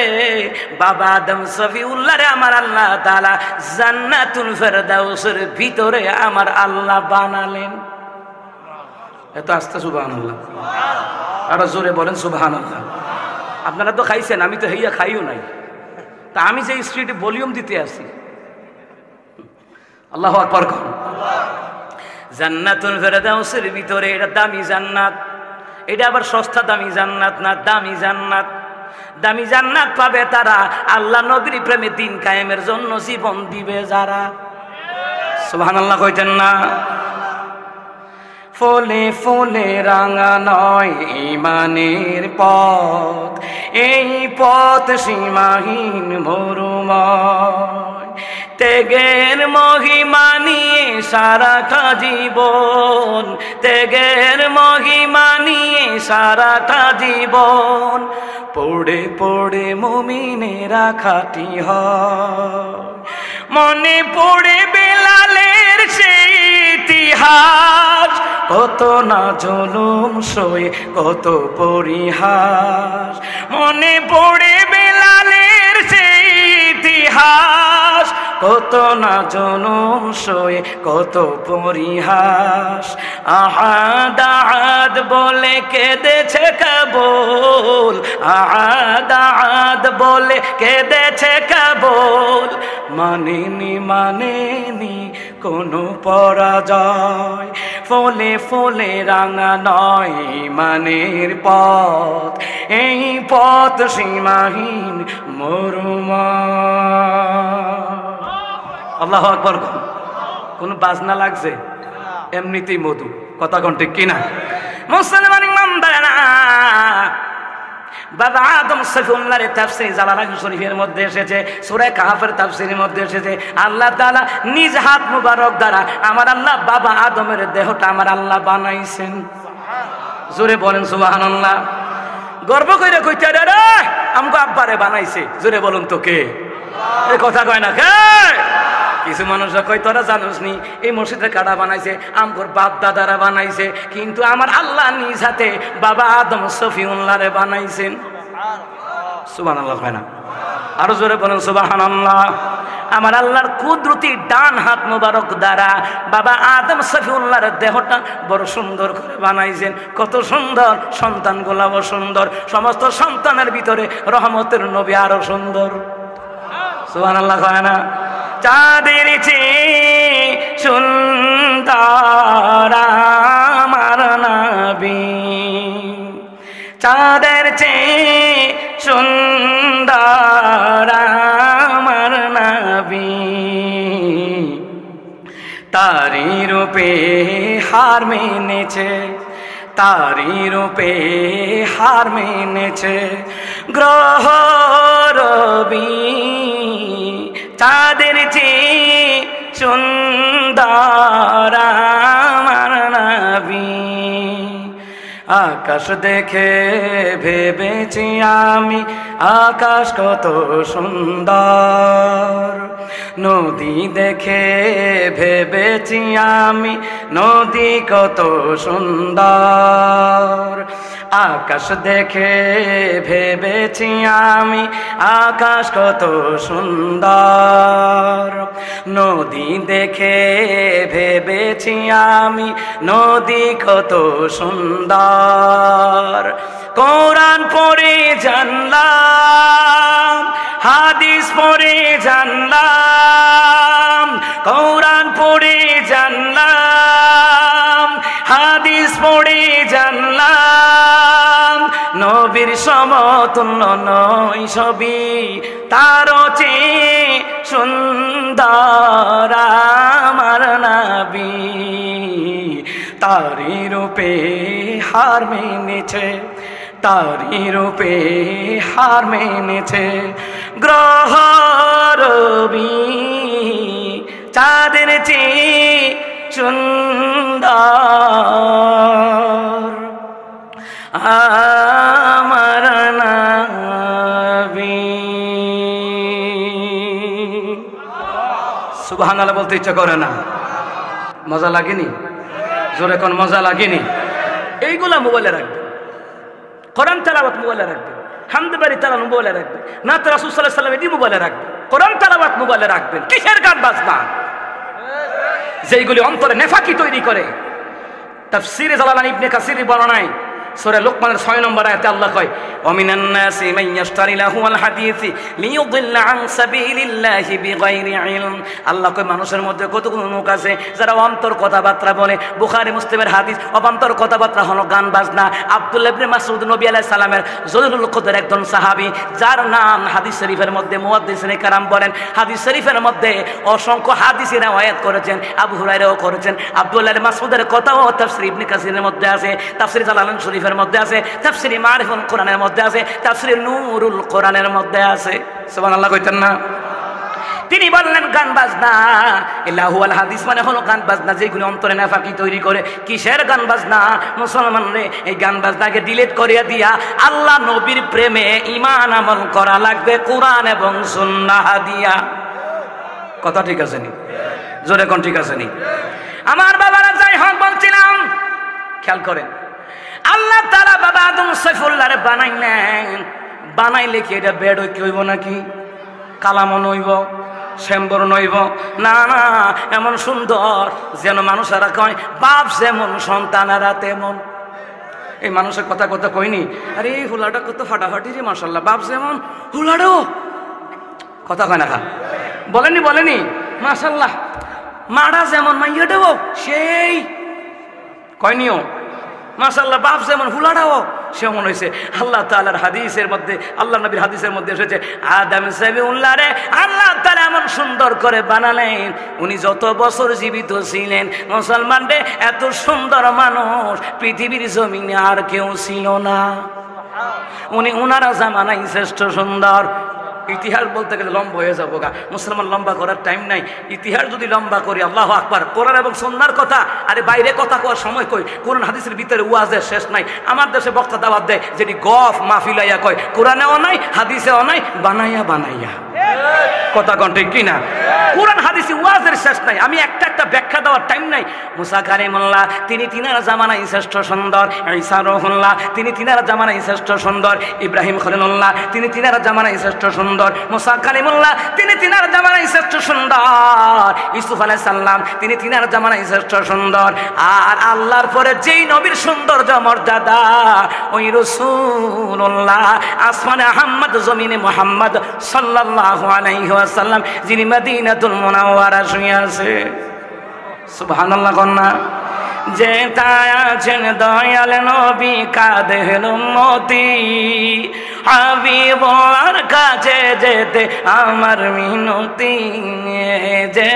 বাবা আদম সফিউল্লাহ রে আমার আল্লাহ তাআলা জান্নাতুল ফেরদাউসের ভিতরে আমার আল্লাহ বানালেন। এত আস্তে সুবহানাল্লাহ, আরো জোরে বলেন সুবহানাল্লাহ। আপনারা তো খাইছেন, আমি তো হইয়া খাইও নাই, তা আমি যে স্ট্রিটে ভলিউম দিতে আসি। আল্লাহু আকবার। জান্নাতুল ফেরদাউসের ভিতরে, এটা দামি জান্নাত, এটা আবার সস্তা দামি জান্নাত না, দামি জান্নাত। দামি জান্নাত পাবে তারা আল্লাহ নবীর প্রেমে দিন কায়েমের জন্য জীবন দিবে যারা। সুবহানাল্লাহ কইতেন না? ফলে ফলে রাঙা নয় ঈমানের পথ, এই পথ সীমাহীন মরুময়। ত্যাগের মহিমা নিয়ে সারাটা জীবন, ত্যাগের মহিমা নিয়ে সারাটা জীবন। পড়ে পড়ে মুমিনেরা খাঁটি হয়, মনে পড়ে বেলালের সেই ইতিহাস। কত না জুলুম সয়ে কত পরিহাস, মনে পড়ে বেলালের সেই ইতিহাস। কত না জুলুম সয়ে কত পরিহাস। আহাদ আহাদ বলে কেঁদেছে কাবুল, আহাদ আহাদ বলে কেঁদেছে কাবুল। মানেনি মানেনি কোনো পরাজয়, ফলে ফলে রাঙা নয় ঈমানের পথ, এই পথ সীমাহীন মরুময়। আল্লাহু আকবার। কোন বাজনা লাগছে? এমনিতেই মধু। কথা কোন ঠিক কিনা? মুসলমান ইমানদারেরা, বাবা আদম সফিউল্লাহর তাফসীর জালালাইন শরীফের মধ্যে এসেছে, সূরা কাহফের তাফসীরের মধ্যে এসেছে, আল্লাহ তাআলা নিজ হাত মুবারক দ্বারা আমার আল্লাহ বাবা আদমের দেহটা আমার আল্লাহ বানাইছেন। জোরে বলেন সুবহানাল্লাহ। গর্ব কইরা কইতে রে আমগো আব্বারে বানাইছে। জোরে বলুন তো কে? এই কথা কয় না কে? কিছু মানুষ কয় তোরা জানোস নি এই মসজিদের কাটা বানাইছে আমগোর বাপ দাদারা বানাইছে, কিন্তু আমার আল্লাহ নিজ হাতে বাবা আদম সফিউল্লাহরে বানাইছেন। সুবহানাল্লাহ কয় না? আরো জোরে বলেন সুবহানাল্লাহ। আমার আল্লাহর কুদরতি ডান হাত মুবারক দ্বারা বাবা আদম সফিউল্লাহর দেহটা বড় সুন্দর করে বানাইছেন। কত সুন্দর, সন্তানগুলাও সুন্দর, সমস্ত সন্তানের ভিতরে রহমতের নবী আরো সুন্দর। সুবহানাল্লাহ কয় না? চাঁদের চেয়ে সুন্দর আমার নবী, চাঁদের চেয়ে সুন্দর আমার নবী। তারি রূপে হার মেনেছে, তারি রূপে হার মেনেছে গ্রহ রবি। চাঁদের চেয়ে সুন্দর আমার নবী, আকাশ দেখে ভেবেছি আমি আকাশ কত সুন্দর, নদী দেখে ভেবেছি আমি নদী কত সুন্দর, আকাশ দেখে ভেবেছি আমি আকাশ কত সুন্দর, নদী দেখে ভেবেছি আমি নদী কত সুন্দর। কোরআন পড়ে জানলাম, হাদিস পড়ে জানলাম, কোরআন পড়ে জানলাম, হাদিস পড়ে জানলাম, নবীর সমতুল্য নয় সবই তারও চেয়ে সুন্দর আমার নবী। তারি রূপে হার মেনেছে, তারি রূপে হার মেনেছে গ্রহ রবি, চাঁদের চেয়ে সুন্দর আমার নবী। সুবহানাল্লাহ বলতে ইচ্ছা করে না? মজা লাগেনি? জোরে কোন মজা লাগেনি? এইগুলা মোবাইলে রাখবে, কোরআন তেলাওয়াত মোবাইলে রাখবে, হামদ বাড়ি তেলাওয়াত মোবাইলে রাখবে, নাত রাসূল সাল্লাল্লাহু আলাইহি ওয়াসাল্লাম এটি মোবাইলে রাখবে, কোরআন তেলাওয়াত মোবাইলে রাখবেন। কিসের গান বাজনা? যেইগুলি অন্তরে নেফাকি তৈরি করে। তাফসীরে জালালানী ইবনে কাসির বর্ণনায় সূরা লোকমানের 6 নম্বর আয়াতে আল্লাহ কয়, ওয়ামিনান নাসি মান ইয়াশতারি লাহুল হাদিসি লিইউদিল্লা আন সাবিলিল্লাহি বিগাইরি ইলম। আল্লাহ কয় মানুষের মধ্যে কতগুলো লোক আছে যারা অন্তর কথাবার্তা বলে। বুখারী মুসলিমের হাদিস, অবান্তর কথাবার্তা হলো গান বাজনা। আব্দুল্লাহ ইবনে মাসউদ নবী আলাইহিস সালামের জলিলুল কদর একজন সাহাবী, যার নাম হাদিস শরীফের মধ্যে মুহাদ্দিসিনে কেরাম বলেন, হাদিস শরীফের মধ্যে অসংখ্য হাদিসে riwayat করেছেন, আবু হুরায়রাও করেছেন। আব্দুল্লাহ ইবনে মাসউদের কথাও তাফসীর ইবনে কাসিরের মধ্যে আছে, তাফসীর জালালান শরীফের মধ্যে আছে, তাফসীর মারিফুল কোরআনের মধ্যে আছে, তাফসীর নূরুল কোরআনের মধ্যে আছে। সুবহানাল্লাহ কইতেন না? তিনি বললেন গান বাজনা ইলাহুল হাদিস মানে হলো গান বাজনা যেগুলো অন্তরে নাফাকি তৈরি করে। কিসের গান বাজনা? মুসলমান রে, এই গান বাজনাকে ডিলিট করিয়া দিয়া আল্লাহ নবীর প্রেমে ঈমান আমল করা লাগবে কোরআন এবং সুন্নাহ দিয়া। কথা ঠিক আছে নি? জোরে কোন ঠিক আছে নি? আমার বাবারা, যাই হোক বলছিলাম, খেয়াল করেন, আল্লাহ তাআলা বাবা আদম সাইফুল্লাহরে বানাইলেন। বানাইলে কি এটা বেড কি হইব নাকি? কালামও নইব, শ্যাম্বর নইব না, না, এমন সুন্দর যেন মানুষেরা কয় বাপ যেমন সন্তানেরা তেমন। এই মানুষের কথা কথা কইনি, আরে এই হুলাটা কত ফাটাফাটি রে, মাশাআল্লাহ, বাপ যেমন হুলাডো কথা কয় না, খা বলেনি বলেনি, মাশাআল্লাহ, মাডা যেমন মাইয়াটাও সেই কয়নিও, মাশাআল্লাহ, বাপ যেমন হুলাডাও সেমন হয়েছে। আল্লাহ তাআলার হাদিসের মধ্যে, আল্লাহ নবীর হাদিসের মধ্যে এসেছে, আদম সাবিউল্লাহ রে আল্লাহ তাআলা এমন সুন্দর করে বানালেন, উনি যত বছর জীবিত ছিলেন মুসলমান রে, এত সুন্দর মানুষ পৃথিবীর জমিনে আর কেউ ছিল না। উনি উনারা জামানায় শ্রেষ্ঠ সুন্দর। ইতিহাস বলতে গেলে লম্বা হয়ে যাবো গা, মুসলমান লম্বা করার টাইম নাই। ইতিহাস যদি লম্বা করি, আল্লাহু আকবার, কোরআন এবং সুন্নাহর কথা, আরে বাইরে কথা কওয়ার সময় কই, কোরআন হাদিসের ভিতরে ওয়াজের শেষ নাই। আমার দেশে বক্তা দাওয়াত দেয় যেটি গফ মাহফিলাইয়া কয়, কোরআনেও নাই হাদিসেও নাই, বানাইয়া বানাইয়া। কথা কোন ঠিক কিনা? কোরআন হাদিসে ওয়াজের শেষ নাই, আমি একটা একটা ব্যাখ্যা দেওয়ার টাইম নাই। মুসা কালিমুল্লাহ তিনি তিনার জামানায় শ্রেষ্ঠ সুন্দর, ঈসা রুহুল্লাহ তিনি তিনার জামানায় শ্রেষ্ঠ সুন্দর, ইব্রাহিম খলিলুল্লাহ তিনি তিনার জামানায় শ্রেষ্ঠ সুন্দর, মুসা কালিমুল্লাহ তিনি তিনার জামানায় শ্রেষ্ঠ সুন্দর, ইউসুফ আলাইহিস সালাম তিনি তিনার জামানায় শ্রেষ্ঠ সুন্দর। আর আল্লাহর পরে যেই নবীর সৌন্দর্য মর্যাদা, ওই রাসূলুল্লাহ আসমানে আহমদ জমিনে মুহাম্মদ সাল্লাল্লাহু আলাইহি ওয়াসাল্লাম যিনি মদিনাতুল মুনাওয়ারা শুয়ে আছে। সুবহানাল্লাহ কন্যা। যে আছেন দয়াল নবী কাঁদেন উম্মতি, হাবিবার কাছে যেতে আমার মিনতি। যে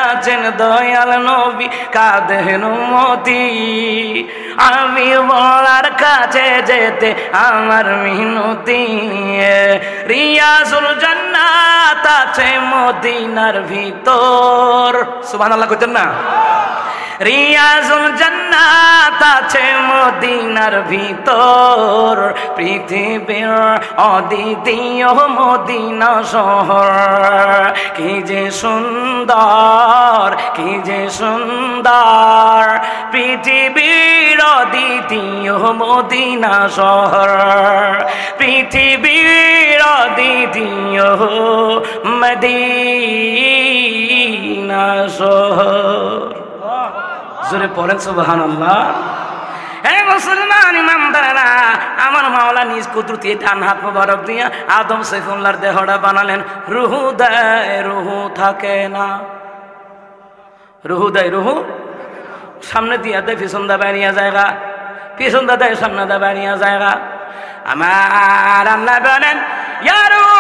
আছেন দয়াল নবী কাঁদেন উম্মতি, হাবিবার কাছে যেতে আমার মিনতি। রিয়াজুল জান্নাত আছে মদিনার ভিতর। সুবহানাল্লাহ কইতেন না? রিয়াজুল জান্নাত আছে মদিনার ভিতর, পৃথিবীর অদ্বিতীয় মদিনা শহর। কি যে সুন্দর, কি যে সুন্দর পৃথিবীর অদ্বিতীয় মদিনা শহর, পৃথিবীর অদ্বিতীয় মদিনা শহর। জোরে পড়েন সুবহানাল্লাহ। হে মুসলমান ইমানদারেরা, আমার মাওলা নিজ কুদরতি ডান হাত মোবারক দিয়া আদম সাইফুল্লাহর দেহটা বানালেন। রুহু দেয়, রুহু থাকে না। রুহু দেয়, রুহু সামনে দিয়া দেয়, পিছন দা বেরিয়ে জায়গা, পিছন দা দেয়, সামনে দা বেরিয়ে জায়গা। আমার আল্লাহ বলেন, ইয়া রূহ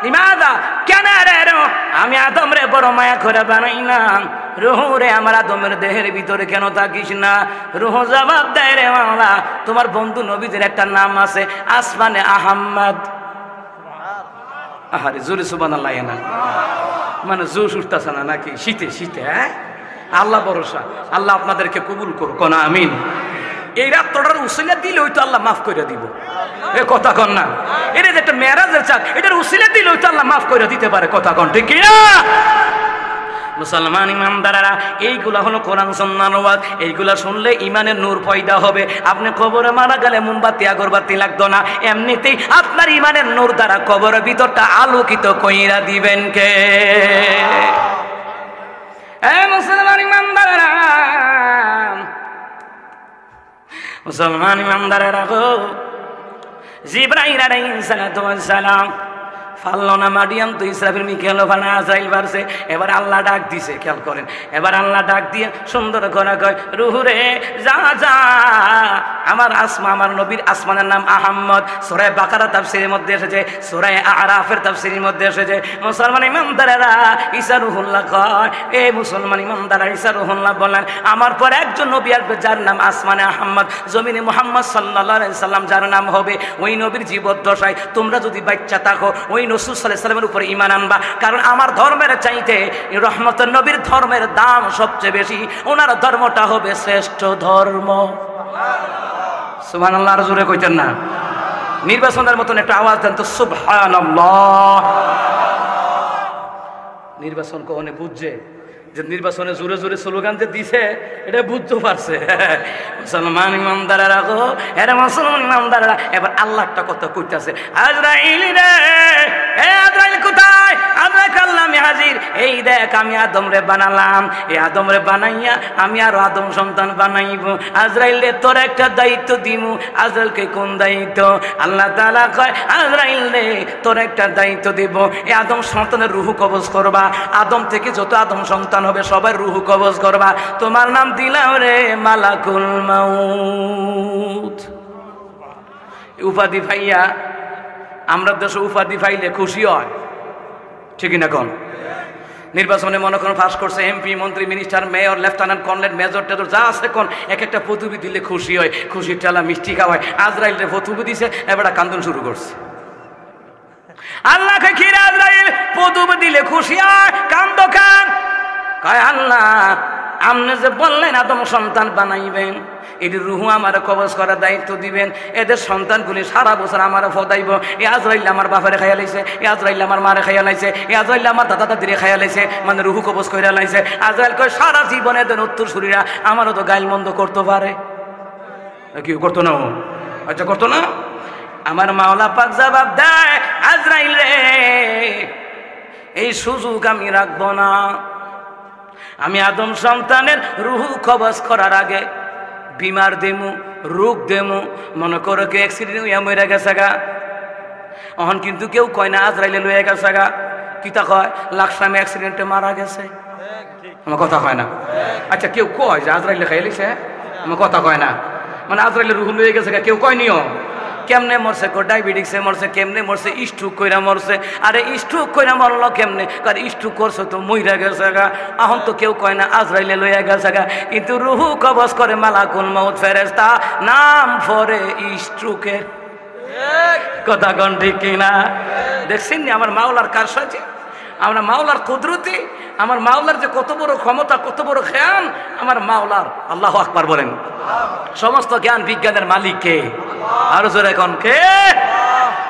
লিমাযা, কেন রে রূহ আমি আদম রে বড় মায়া করে বানাইলাম, রুহু রে আমার আদমের দেহের ভিতরে কেন থাকিস না? রুহু জবাব দেয়, রে মাওলা তোমার বন্ধু নবীদের একটা নাম আছে আসমানে আহম্মদ। আহারে জোরে সুবহানাল্লাহ না, মানে জোশ উঠতেছে না নাকি শীতে শীতে? হ্যাঁ, আল্লাহ ভরসা, আল্লাহ আপনাদেরকে কবুল করুক না, আমিন। এই রাতটার উসিলা দিলে ওই তো আল্লাহ মাফ করে দিব। এ কথা কন না, এটা যে একটা মেরাজের চাঁদ, এটার উসিলা দিলে ওই তো আল্লাহ মাফ করে দিতে পারে। কথা কন ঠিক কিনা? মুসলমান ইমানদারেরা, এইগুলা হলো কোরআন সুন্নাহর ওয়াজ। এইগুলা শুনলে ইমানের নূর পয়দা হবে। আপনি কবরে মারা গেলে মোমবাতি আগরবাতি লাগতো না, এমনিতেই আপনার ইমানের নূর দ্বারা কবরের ভিতরটা আলোকিত কইরা দিবেন কে? মুসলমান ইমানদারেরা, মুসলমান ইমানদারেরা গো, জিবরাইল আলাইহিস সালাতু ওয়াস সালাম ফাল্লো না মারিয়াম তো ইসরাফিল মিকাইল ফানা আজরাইল বারছে। এবার আল্লাহ ডাক দিছে, খেয়াল করেন। এবার আল্লাহ ডাক দিয়ে সুন্দর করে কয়, রুহু রে যা যা, আমার আসমা, আমার নবীর আসমানের নাম আহম্মদ। সূরা বাকারা তাফসীরের মধ্যে এসেছে, সূরা আরাফের তাফসীরের মধ্যে এসেছে। মুসলমান ইমানদারেরা, ঈসা রুহুল্লাহ কয়, এ মুসলমান ইমানদারেরা, ঈসা রুহুল্লাহ বলেন, আমার পর একজন নবী আসবে যার নাম আসমানে আহম্মদ, জমিনে মুহাম্মদ সাল্লাল্লাহু আলাইহি সাল্লাম যার নাম হবে। ওই নবীর জীবদ্দশায় তোমরা যদি বাচ্চা থাকো, ওই রাসূল সাল্লাল্লাহু আলাইহি সাল্লামের উপর ঈমান আনবা। কারণ আমার ধর্মের চাইতে রহমতের নবীর ধর্মের দাম সবচেয়ে বেশি। ওনার ধর্মটা হবে শ্রেষ্ঠ ধর্ম। সুবহানাল্লাহ, আর জোরে কইতেন না? নির্বাচনের মতন একটা আওয়াজ দেন তো, সুবহানাল্লাহ। নির্বাচন কোনে বুঝছে যে নির্বাচনে জোরে জোরে স্লোগান যে দিছে, এটা বুঝতে পারছে। মুসলমান ইমানদারেরা গো, এরা মুসলমান ইমানদারেরা, এবার আল্লাহটা কথা কইতাছে, আজরাইল রে, এ আজরাইল কোথায়? আজরাইল আল্লাহ আমি হাজির। এই দেখ আমি আদম রে বানালাম, এই আদম রে বানাইয়া আমি আরো আদম সন্তান বানাইব। আজরাইল রে তোর একটা দায়িত্ব দিমু। আজরাইলকে কোন দায়িত্ব? আল্লাহ তাআলা কয়, আজরাইল রে তোর একটা দায়িত্ব দিব, এই আদম সন্তানের রূহ কবজ করবা। আদম থেকে যত আদম সন্তান হবে সবার রূহ কবজ করবা। তোমার নাম দিলাম রে মালাকুল মাউত। উপাধি পাইয়া, আমরা দেশে উপাধি পাইলে খুশি হয়, ঠিক না? কোন নির্বাচনে মনে করেন পাস করছে এমপি, মন্ত্রী, minister, mayor, lieutenant, colonel, major টেজর যা আছে, কোন এক একটা পদবি দিলে খুশি হয়, খুশির ঠেলা মিষ্টি খাওয়ায়। আজরাইল রে পদবি দিছে, এবার কান্দন শুরু করছে। আল্লাহকে ঘিরে আজরাইল পদবি দিলে খুশি হয়, কান্দ খান। কয় আল্লাহ, আপনি যে বললেন আদম সন্তান বানাইবেন, এটি রুহু আমার কবজ করার দায়িত্ব দিবেন। এদের সন্তানগুলি সারা বছর আমার ফদাইব। এ আজরাইল আমার বাপেরে খাইয়া লাইছে, এ আজরাইল আমার মারে খাইয়া লাইছে, এ আজরাইল আমার দাদা দাদিরে খাইয়া লাইছে, মানে রুহু কবজ কইরা লাইছে। আজরাইল কয় সারা জীবনে দেন উত্তর শরীরা আমারও তো গাইল মন্দ করতে পারে। কি করতো না? আচ্ছা করতো না? আমার মাওলা পাক জবাব দেয়, আজরাইল রে এই সুযোগ আমি রাখবো না। আমি আদম সন্তানের রুহু কবজ করার আগে বিমার দেমু, রোগ দেমু। মনে করো কেউ অ্যাক্সিডেন্ট হইয়া মরে গেছে গা, অহন কিন্তু কেউ কয় না আজরাইলে লইয়া গেছে গা। কিতা কয়? লাকসামে অ্যাক্সিডেন্টে মারা গেছে। আমার কথা কয় না? আচ্ছা কেউ কয় যে আজরাইলে খাইয়া লিছে, আমার কথা কয় না। মানে আজরাইলে রুহু লইয়া গেছে গা, কেউ কয় নিও। কেমনে মরছে? ডায়াবেটিক্সে মরছে। কেমনে মরছে? স্ট্রোক কইরা মরছে। আরে স্ট্রোক কইরা মরলো কেমনে? কারণ স্ট্রোক করছে তো মইরা গেছে গা। এখন তো কেউ কয় না আজরাইলে লইয়া গেছে গা, কিন্তু রুহু কবজ করে মালাকুল মউত ফেরেশতা, নাম পরে স্ট্রোকের। কথা কোন ঠিক কিনা? দেখছেন নি আমার মাওলার কারসাজি? আমরা মাওলার কুদরতি, আমার মাওলার যে কত বড় ক্ষমতা, কত বড় জ্ঞান আমার মাওলার। আল্লাহু আকবার বলেন। সমস্ত জ্ঞান বিজ্ঞানের মালিক কে? আরো জোরে কোন কে?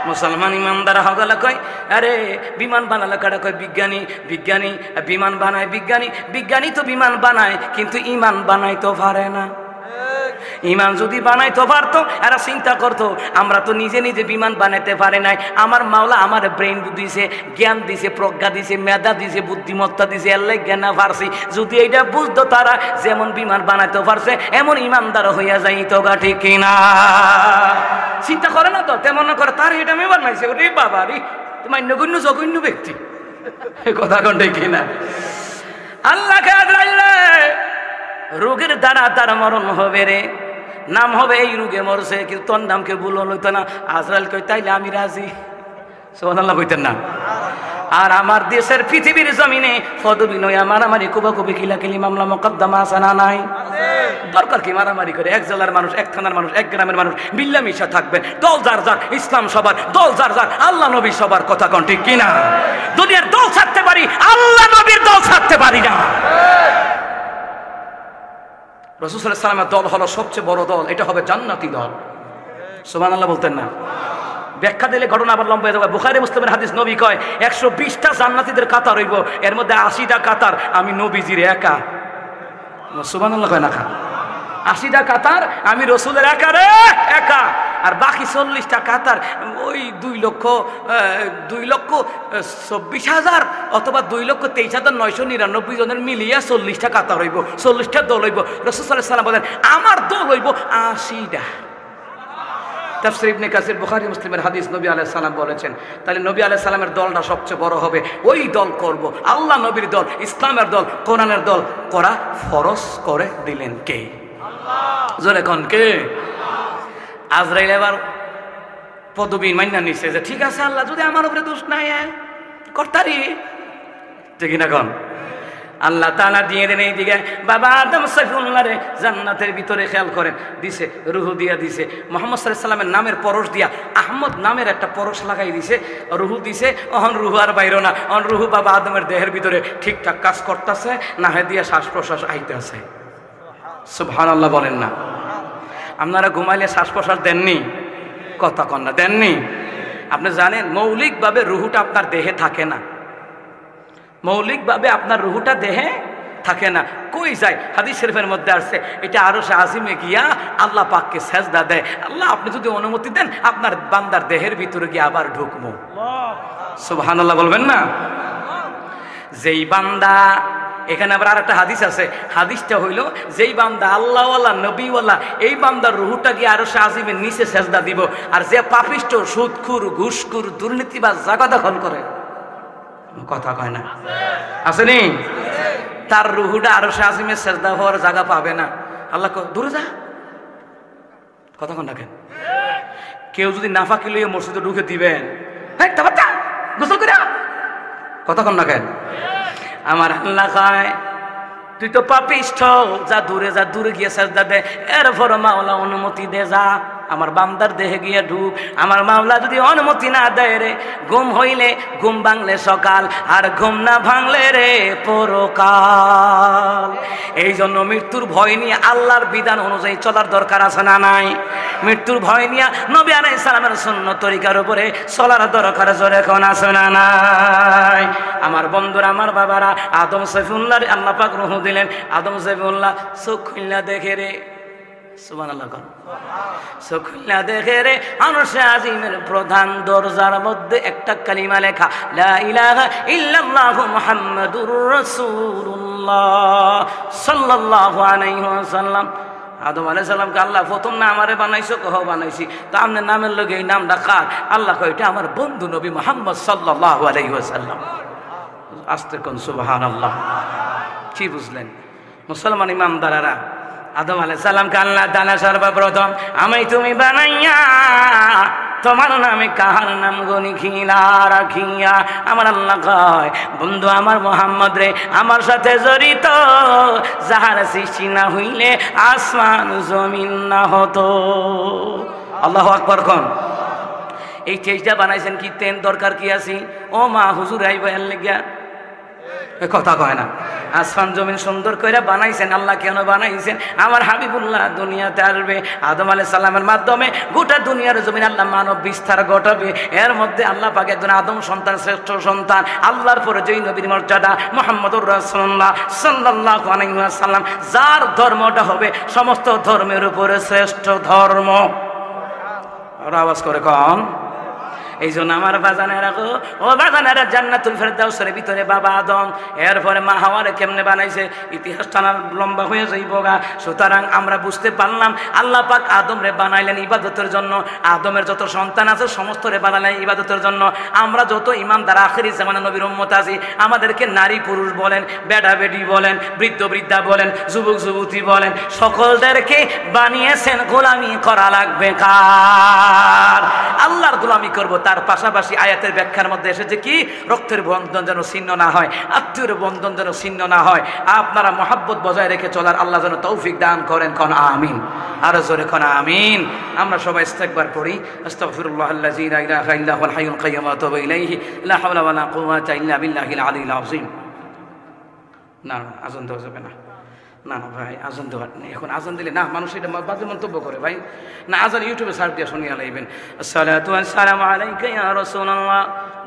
মুসলমান ইমানদার হগলা কয় আরে বিমান বানালে কারা কয় বিজ্ঞানী, বিজ্ঞানী বিমান বানায়, বিজ্ঞানী বিজ্ঞানী তো বিমান বানায় কিন্তু ইমান বানাইতে পারে না। ইমান যদি বানাইতে পারতো এরা চিন্তা করতো আমরা তো নিজে নিজে বিমান বানাইতে পারি নাই, আমার মাওলা আমার ব্রেন দিছে, জ্ঞান দিছে, প্রজ্ঞা দিছে, মেধা দিছে, বুদ্ধিমত্তা দিছে, আল্লাহ জ্ঞান পারছি। যদি এইটা বুঝতো তারা যেমন বিমান বানাইতে পারছে এমন ইমানদার হইয়া যাইতো গা, ঠিক কিনা? চিন্তা করে না তো, তেমন না করে তার এটা মেয়ে বানাইছে, ওরে বাবা রে মান্যগণ্য জঘন্য ব্যক্তি, কথা কোন ঠিক কিনা? আল্লাহকে আজরাইলে রোগের দ্বারা তার মরণ হবে রে, নাম হবে এই রোগে মরছে, কিন্তু তোর নামকে ভুল হইতো না। আজরাইল কই তাইলে আমি রাজি, সুবহানাল্লাহ কইতেন না? আর আমার দেশের পৃথিবীর জমিনে ফদবিনয়া মারামারি কুবাকুবি কিলাকিলি মামলা মোকদ্দমা আছে না নাই? দরকার কি মারামারি করে? এক জেলার মানুষ, এক থানার মানুষ, এক গ্রামের মানুষ মিল্লামিশা থাকবে, দল যার যার, ইসলাম সবার, দল যার যার, আল্লাহ নবী সবার, কথা কোন ঠিক কিনা? দুনিয়ার দল ছাড়তে পারি, আল্লাহ নবীর দল ছাড়তে পারি না। রাসূল সাল্লাল্লাহু আলাইহি ওয়াসাল্লামের দল হলো সবচেয়ে বড় দল, এটা হবে জান্নাতি দল। সুবহানাল্লাহ বলতেন না? ব্যাখ্যা দিলে ঘটনা আবার লম্বা হয়ে যাবে। বুখারী মুসলিমের হাদিস, নবী কয় 120টা জান্নাতীদের কাতার হইব, এর মধ্যে 80টা কাতার আমি নবীজির একা। সুবহানাল্লাহ কয় না? 80টা কাতার আমি রাসূলের একা রে, একা। আর বাকি 40টা কাতার ওই 2,24,000 অথবা 2,23,999 জনের মিলিয়ে 40টা কাতার হইব, 40টা দল হইব। রাসূল সাল্লাল্লাহু আলাইহি ওয়াসাল্লাম বলেন আমার দল হইব 80টা। তাফসীর ইবনে কাসির, বুখারী মুসলিমের হাদিস, নবী আলাইহিস সালাম বলেছেন তাহলে নবী আলাইহিস সালামের দলটা সবচেয়ে বড় হবে, ওই দল করব। আল্লাহ নবীর দল, ইসলামের দল, কোরআনের দল করা ফরজ করে দিলেন কে? আল্লাহ। জোরে কোন কে? আজরাইল এবার পদবী মাইনা নিছে যে ঠিক আছে আল্লাহ যদি আমার উপরে দোষ নাই করতারি, ঠিক না? কোন আল্লাহ তাআলা দিয়ে দেন এইদিকে বাবা আদম সাইফুল্লাহ রে জান্নাতের ভিতরে, খেয়াল করেন, দিছে রুহু দিয়া দিছে, মুহাম্মদ সাল্লাল্লাহু আলাইহি ওয়াসাল্লামের নামের পরশ দিয়া আহমদ নামের একটা পরশ লাগাই দিছে, রুহু দিছে। অহন রুহু আর বাইরো না, অহন রুহু বাবা আদমের দেহের ভিতরে ঠিকঠাক কাজ করতেছে, না হয় দিয়া শ্বাস প্রশ্বাস আইতেছে। সুবহানাল্লাহ বলেন না? আপনারা ঘুমাইলে শ্বাস প্রশ্বাস দেননি? কথা কন না, দেননি? আপনি জানেন মৌলিকভাবে রুহুটা আপনার দেহে থাকে না, মৌলিকভাবে আপনার রুহুটা দেহে থাকে না, কই যায়? হাদিস শরীফের মধ্যে আসছে এটা আরশে আজিমে গিয়া আল্লাহ পাককে সেজদা দেয়। আল্লাহ আপনি যদি অনুমতি দেন আপনার বান্দার দেহের ভিতরে গিয়ে আবার ঢুকবো। সুবহানাল্লাহ বলবেন না? যেই বান্দা, এখানে আবার আর একটা হাদিস আছে, হাদিসটা হইল যেই বান্দা আল্লাহওয়ালা নবীওয়ালা এই বান্দার রুহুটা গিয়ে আরশে আজিমের নিচে সেজদা দিব, আর যে পাপিষ্ট সুদখুর ঘুষখুর দুর্নীতিবাজ জায়গা দখল করে, কথা কয় না, আসেনি? তার রুহুটা আরশে আজিমের সেজদা হওয়ার জায়গা পাবে না। আল্লাহ দূরে যা, কথা কন না কেন? কেউ যদি নাফাকি লইয়ে মসজিদে ঢুকে দিবেন, গোসল করে, কথা কন না কেন? আমার আল্লাহ কয় তুই তো পাপিষ্ঠ, যা দূরে যা, দূরে গিয়ে সেজদা দে। এরপর মাওলা অনুমতি দে, যা আমার বান্দার দেহে গিয়ে ঢুক। আমার মাওলা যদি অনুমতি না দেয় রে, ঘুম হইলে ঘুম ভাঙলে সকাল, আর ঘুম না ভাঙলে রে পরকাল। এই জন্য মৃত্যুর ভয় নিয়ে আল্লাহর বিধান অনুযায়ী চলার দরকার আছে না নাই? মৃত্যুর ভয় নিয়ে নবী আলাইহিস সালামের সুন্নত তরিকার উপরে চলার দরকার জোরে কোন আছে না নাই? আমার বন্ধুরা, আমার বাবারা, আদম সাইফুল্লাহ আল্লাহ পাক রূহ দিলেন। আদম সাইফুল্লাহ চোখ খুললা দেখে রে, সুবহানাল্লাহ, চোখ খুললা দেখে রে আরশে আজিমের প্রধান দরজার মধ্যে একটা কালিমা লেখা, লা ইলাহা ইল্লাল্লাহু মুহাম্মাদুর রাসূলুল্লাহ সাল্লাল্লাহু আলাইহি ওয়াসাল্লাম। আদম আলাইহিস সালামকে আল্লাহ প্রথম না আমারে বানাইছো, কহ বানাইছি, তা আপনার নামের লগে এই নামটা কার? আল্লাহ কয় এটা আমার বন্ধু নবী মুহাম্মদ সাল্লাল্লাহু আলাইহি ওয়াসাল্লাম। আস্তে কোন সুবহানাল্লাহ। কি বুঝলেন মুসলমান ইমানদারেরা? আদম আলাইহিস সালামকে আল্লাহ তাআলা সর্বপ্রথম আমি তুমি বানাইয়া তোমার নামে কাহার নাম গনিখিলা রাখিয়া, আমার আল্লাহ কয় বন্ধু আমার মোহাম্মদ রে আমার সাথে জড়িত, যাহার সৃষ্টি না হইলে আসমান জমিন না হতো। আল্লাহু আকবার কোন? এই চেষ্টা বানাইছেন কি তেন দরকার কি আছে? ও মা হুজুর আইবা এর লাগিয়া কথা কয় না। আসমান জমিন সুন্দর করে বানাইছেন আল্লাহ। কেন বানাইছেন? আমার হাবিবুল্লাহ দুনিয়াতে আসবে, আদম আলাইহিস সালামের মাধ্যমে গোটা দুনিয়ার জমিন আল্লাহ মানব বিস্তার ঘটাবে। এর মধ্যে আল্লাহ পাক একজন আদম সন্তান, শ্রেষ্ঠ সন্তান, আল্লাহর পরে যেই নবীর মর্যাদা মুহাম্মদুর রাসূলুল্লাহ সাল্লাল্লাহু আলাইহি ওয়াসাল্লাম, যার ধর্মটা হবে সমস্ত ধর্মের উপরে শ্রেষ্ঠ ধর্ম। আর আওয়াজ করে কম। এই জন্য আমার বাজানেরা গো, ও বাজানেরা, জান্নাতুল ফেরদাউসের ভিতরে বাবা আদম, এরপরে মা হাওয়ারে কেমনে বানাইছে ইতিহাস টানা লম্বা হয়ে যাইব গা। সুতরাং আমরা বুঝতে পারলাম আল্লাহ পাক আদম রে বানাইলেন ইবাদতের জন্য। আদমের যত সন্তান আছে সমস্ত রে বানাইলেন ইবাদতের জন্য। আমরা যত ইমানদার আখিরি জামানা নবীর উম্মত আছি, আমাদেরকে নারী পুরুষ বলেন, বেটা বেটি বলেন, বৃদ্ধ বৃদ্ধা বলেন, যুবক যুবতী বলেন, সকলদেরকে বানিয়েছেন গোলামি করা লাগবে কার? আল্লাহর গোলামি করব। তার পাশাপাশি আয়াতের ব্যাখ্যার মধ্যে এসেছে কি? রক্তের বন্ধন যেন ছিন্ন না হয়, আত্মীয়ের বন্ধন যেন ছিন্ন না হয়। আপনারা মহাব্বত বজায় রেখে চলার আল্লাহ যেন তৌফিক দান করেন। কোন আমিন। আরো জোরে কোন আমিন। আমরা সবাই ইস্তেগফার করি। আস্তাগফিরুল্লাহাল্লাযী লা ইলাহা ইল্লা হুয়াল হাইয়ুল কাইয়্যুম ওয়া আতুবু ইলাইহি লা হাওলা ওয়া লা কুওয়াতা ইল্লা বিল্লাহিল আলিয়্যিল আযীম। না, আযান দেওয়া যাবে না। না না ভাই, আজান দেওয়ার নেই এখন। আজান দিলে না মানুষ এটা বাজে মন্তব্য করে ভাই। না, আজান ইউটিউবে সার্চ দিয়ে শুনিয়ে লাইবেন। আসসালাতু ওয়াসসালামু আলাইকা ইয়া রাসূলুল্লাহ,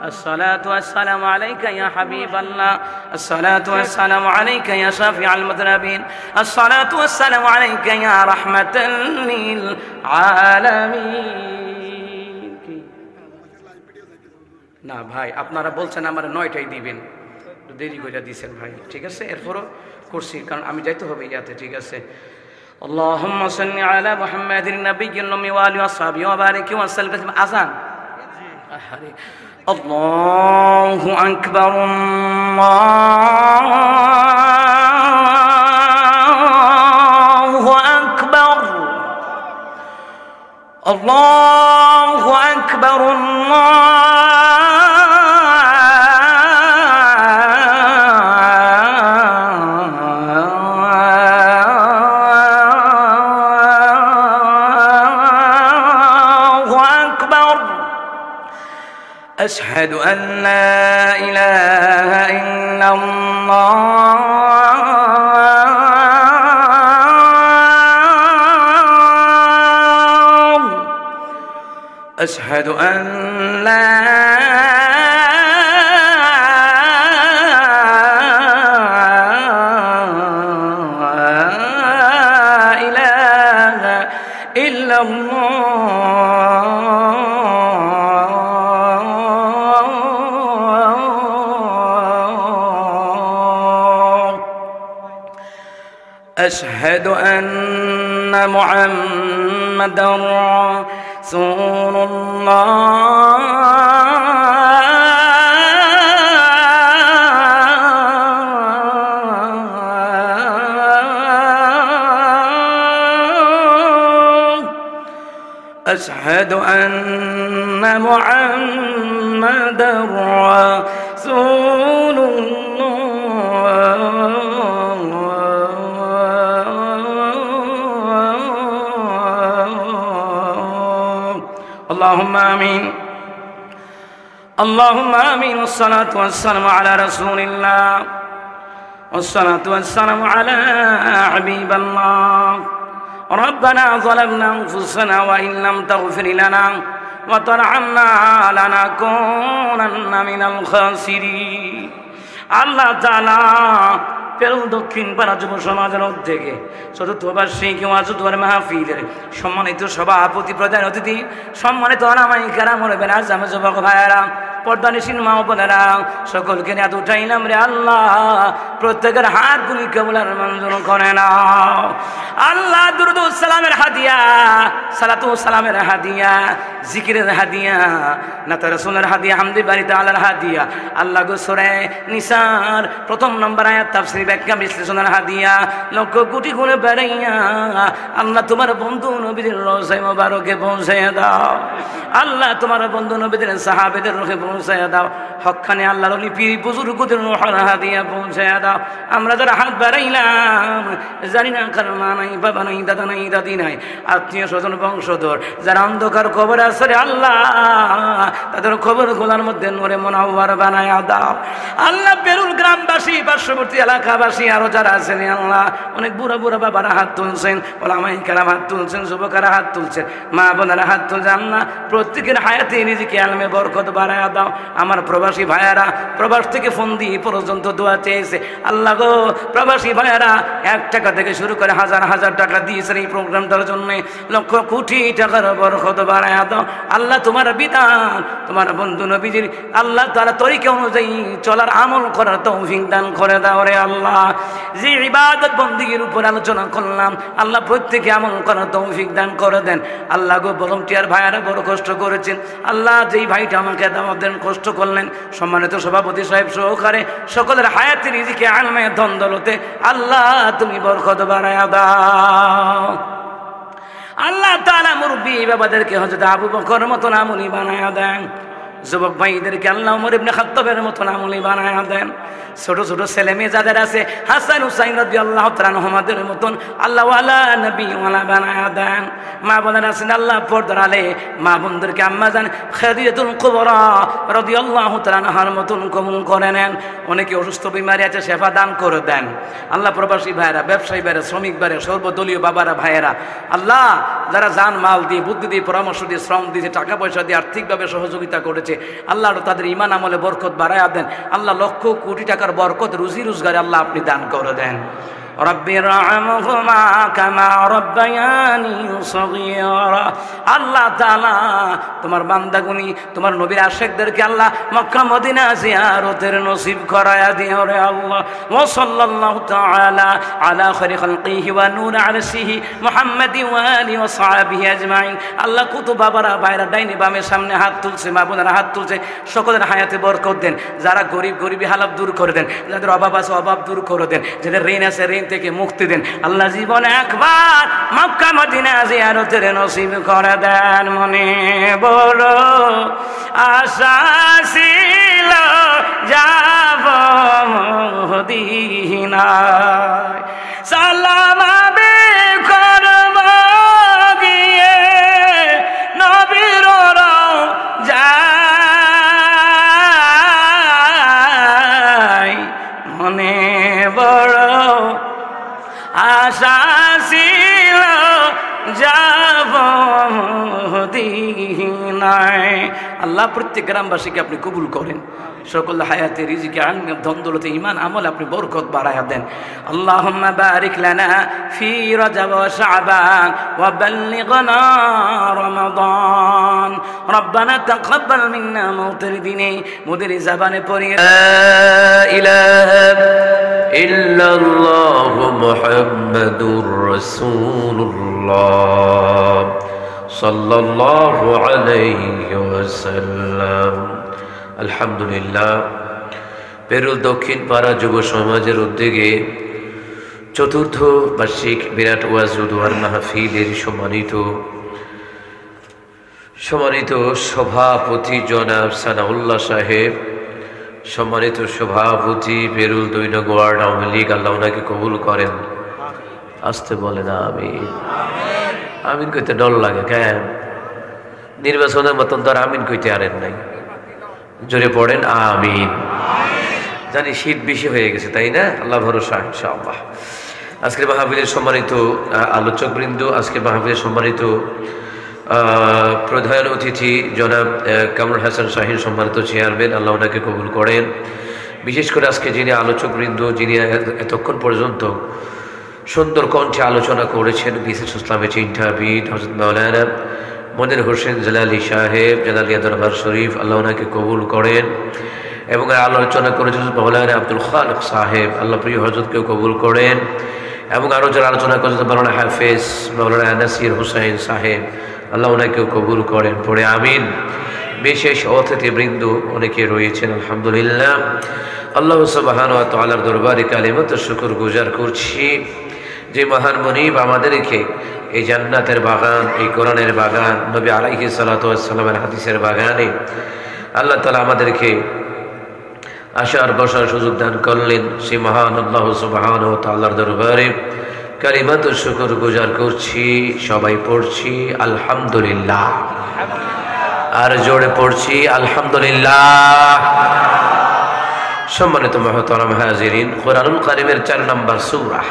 আসসালাতু ওয়াসসালামু আলাইকা ইয়া হাবিবাল্লাহ, আসসালাতু ওয়াসসালামু আলাইকা ইয়া শাফিউল মুযনিবিন, আসসালাতু ওয়াসসালামু আলাইকা ইয়া রাহমাতাল লিল আলামিন। কি না ভাই, আপনারা বলছেন আমার 9টায় দিবেন, দেরি করে দিয়েছেন ভাই। ঠিক আছে, এরপরও করছি কারণ আমি যাইতে হবে ইয়াতে। ঠিক আছে। আল্লাহুম্মা সাল্লি আলা মুহাম্মাদিন নাবিয়্যিল উম্মি ওয়া আলিহি ওয়া সাহবিহি ওয়া বারিক ওয়া সাল্লিম। আযান। আরে আল্লাহু আকবার, আল্লাহু আকবার, আল্লাহু আকবার, أشهد أن لا إله إلا الله، أشهد أن لا إله إلا الله، أشهد أن محمدا رسول الله، أشهد أن محمدا رسول الله، اللهم آمين، اللهم آمين، والصلاة والسلام على رسول الله، والصلاة والسلام على حبيب الله. ربنا ظلمنا أنفسنا وإن لم تغفر لنا وترحمنا لنكونن من الخاسرين. আল্লাহ তাআলা পেরু দক্ষিণ পাড়া যুব সমাজের থেকে চতুর্থ বার্ষিক ওয়াজুদ্দার মাহফিলের সম্মানিত সভাপতি, প্রধান অতিথি, সম্মানিত আলামায়ে কেরাম, বেনাজাম যুবক ভাইয়েরা, পর্দানিসীন মা ও বোনেরা, সকলকে নিয়ে উঠাইলাম রে আল্লাহ। প্রত্যেকের হাতগুলি কবুল আর মঞ্জুর করে নাও আল্লাহ। দুরূদ ও সালামের হাদিয়া, সালাতু ও সালামের হাদিয়া, জিকিরের হাদিয়া, নাত রাসূলের হাদিয়া, হামদে বাড়ি তাআলার হাদিয়া। আল্লাহ গো সূরা নিসার প্রথম নম্বর আয়াত তাফসীর ব্যাখ্যা বিশ্লেষণের হাদিয়া লক্ষ কোটি গুণে বেড়াইয়া আল্লাহ তোমার বন্ধু নবীদের রওজায়ে মুবারকে পৌঁছাইয়া দাও। আল্লাহ তোমার বন্ধু নবীদের সাহাবেদের রূহে পৌঁছাইয়া দাও। হক্কানি আল্লাহর ওলি পীর বুজুর্গদের রূহের হাদিয়া পৌঁছাইয়া দাও। দাও। আমরা যারা হাত বাড়াইলাম জানি না কারো মা নাই, বাবা নাই, দাদা নাই, দাদি নাই, আত্মীয় স্বজন বংশধর যারা অন্ধকার কবর আছে রে আল্লাহ, তাদের খবর গোলার মধ্যে নূরে মুনাওয়ার বানায়া দাও। আল্লাহ বেরুল গ্রামবাসী, পার্শ্ববর্তী এলাকাবাসী আরো যারা আছেন আল্লাহ, অনেক বুড়া বুড়া বাবারা হাত তুলছেন, ওলামায়ে কেরাম হাত তুলছেন, যুবকেরা হাত তুলছেন, মা বোনেরা হাত তুলছেন। আল্লাহ প্রত্যেকের হায়াতে নিজেকে আলমে বরকত বাড়ায়া দাও। আমার প্রবাসী ভাইয়ারা প্রবাস থেকে ফোন দিয়ে পর্যন্ত দোয়া চেয়েছে, আল্লাহ গো প্রবাসী ভাইয়ারা 1 টাকা থেকে শুরু করে হাজার হাজার টাকা দিয়েছেন এই প্রোগ্রামটার জন্য, লক্ষ কোটি টাকার বরকত বাড়ায়া দাও। আল্লাহ তোমার বিধান, তোমার বন্ধু নবীজির আল্লাহ তাআলা তরিকা অনুযায়ী চলার আমল করার তৌফিক দান করে দাও রে আল্লাহ। যে ইবাদত বন্দেগীর উপর আলোচনা করলাম আল্লাহ প্রত্যেকে আমল করার তৌফিক দান করে দেন। আল্লাহ গো ভলান্টিয়ার ভাইয়ারা বড় কষ্ট করেছেন, আল্লাহ যেই ভাইটা আমাকে দাওয়াত দেন কষ্ট করলেন, সম্মানিত সভাপতি সাহেব সহকারে সকলের হায়াতে রিজিকে আলমে ধন দৌলতে আল্লাহ তুমি বরকত বাড়ায়া দাও। আল্লাহ তাআলা মুরব্বী বাবাদেরকে হযরত আবু বকর মতন আমলি বানায়া দেন, যুবক ভাইদেরকে আল্লাহ ওমর ইবনে খাত্তাবের মতন আমলি বানায়া দেন, ছোট ছোট ছেলে মেয়ে যাদের আছে হাসান হুসাইন রাদিয়াল্লাহু তাআলা আনহুমাদের মতন আল্লাহ ওয়ালা নবী ওয়ালা বানায়া দেন। মা বোনেরা আছেন আল্লাহ পর্দার আলে মা বোনদেরকে আম্মা জান খাদিজাতুল কুবরা রাদিয়াল্লাহু তাআলা আনহার মতন কবুল করে নেন। অনেকে অসুস্থ বিমারি আছে শেফা দান করে দেন। আল্লাহ প্রবাসী ভাইয়েরা, ব্যবসায়ী ভাইয়েরা, শ্রমিক ভাইয়েরা, সর্বদলীয় বাবারা ভাইয়েরা, আল্লাহ যারা জান মাল দিয়ে, বুদ্ধি দিয়ে, পরামর্শ দিয়ে, শ্রম দিয়ে, টাকা পয়সা দিয়ে আর্থিকভাবে সহযোগিতা করেছে আল্লাহ তাদের ঈমান আমলে বরকত বাড়ায়া দেন। আল্লাহ লক্ষ কোটি টাকার বরকত রুজি রোজগারে আল্লাহ আপনি দান করে দেন। রব্বিরহামহুমা কামা রব্বায়ানি সগীরা। আল্লাহ তাআলা তোমার বান্দাগুনি, তোমার নবীর আশিকদেরকে আল্লাহ মক্কা মদিনা জিয়ারতের নসিব করায়া দিও রে আল্লাহ। ওয়া সাল্লাল্লাহু তাআলা আলা খায়রি খালকিহি ওয়া নূর আরশিহি মুহাম্মাদি ওয়া আলিহি ওয়া সাহবিহি আজমাইন। আল্লাহ কত বাবারা ভাইরা ডাইনে বামে সামনে হাত তুলছে, মা বোনেরা হাত তুলছে, সকলের হায়াতে বরকত দেন। যারা গরিব গরিবী হালাত দূর করে দেন, যাদের অভাব আছে অভাব দূর করে দেন, যাদের ঋণ আছে ঋণ থেকে মুক্তি দেন। আল্লাহ জীবনে একবার মক্কা মদিনা জিয়ারতের নসিব করে দেন। মনে বড় আশা ছিল যাব মদিনায়, সালাম আবে করব গিয়ে নবীর রওজায়। মনে বড় আশা ছিল যাব মদিনায়। আল্লাহ প্রত্যেক গ্রামবাসীকে আপনি কবুল করেন, সকল হায়াতে রিজিকে আলমে ধন দৌলতে ঈমান আমল আপনি বরকত বাড়ায়া দেন। আল্লাহুম্মা বারিক লানা ফি রজব ওয়া শাবান ওয়া বাল্লিগনা রমাদান। রব্বানা তাকাব্বাল মিন্না মওতের দিনে মোদের জবানে পড়িয়ে লা ইলাহা ইল্লাল্লাহু মুহাম্মাদুর রাসূলুল্লাহ সাল্লাল্লাহু আলাইহি ওয়াসাল্লাম। আলহামদুলিল্লাহ, পেরুল দক্ষিণ পাড়া যুব সমাজের উদ্যোগে চতুর্থ বার্ষিক বিরাট ওয়াজ ও দোয়ার মাহফিলের সম্মানিত সভাপতি জনাব সানাউল্লাহ সাহেব, সম্মানিত সভাপতি পেরুল 2 নং ওয়ার্ড আওয়ামী লীগ, আল্লাহ ওনাকে কবুল করেন। আসতে বলে না আমিন। আমিন কইতে ডর লাগে কেন? নির্বাচনের মতন তো আর আমিন কইতে আরেন নাই, জোরে পড়েন আমিন। জানি শীত বেশি হয়ে গেছে তাই না? আল্লাহ ভরসা ইনশাআল্লাহ। আজকের মাহফিলের সম্মানিত আলোচক বৃন্দ, আজকের মাহফিলের সম্মানিত প্রধান অতিথি জনাব কামরুল হাসান শাহীন, সম্মানিত চেয়ারম্যান, আল্লাহ ওনাকে কবুল করেন। বিশেষ করে আজকে যিনি আলোচক বৃন্দ, যিনি এতক্ষণ পর্যন্ত সুন্দর কণ্ঠে আলোচনা করেছেন, বিশেষ ইসলামের চিন্তাবিদ হযরত মাওলানা মনির হোসেন জালালি সাহেব, জালালিয়া দরবার শরীফ, আল্লাহ ওনাকে কবুল করেন। এবং আলোচনা করেছেন মাওলানা আব্দুল খালেক সাহেব, আল্লাহ প্রিয় হযরতকেও কবুল করেন। এবং আরও যারা আলোচনা করেছেন মাওলানা হাফেজ মাওলানা নাসির হুসাইন সাহেব, আল্লাহ ওনাকেও কবুল করেন, পড়ে আমিন। বিশেষ অতিথিবৃন্দ অনেকে রয়েছেন, আলহামদুলিল্লাহ। আল্লাহ সুবহানাহু ওয়া তাআলার দরবারে কালিমাত শুকর গুজার করছি যে মহান মুনিব আমাদেরকে এই জান্নাতের বাগান, এই কোরআনের বাগান, নবী আলাইহিস সালাতু ওয়াস সালামের হাদিসের বাগানে আল্লাহ তাআলা আমাদেরকে আসার বসার সুযোগ দান করলেন। সে মহান আল্লাহ সুবহানাহু ওয়া তাআলার দরবারে কালিমাত শুকর গুজার করছি। সবাই পড়ছি আলহামদুলিল্লাহ, আর জোরে পড়ছি আলহামদুলিল্লাহ। সম্মানিত মুহতারাম হাজিরিন, কুরআনুল কারীমের 4 নম্বর সূরা,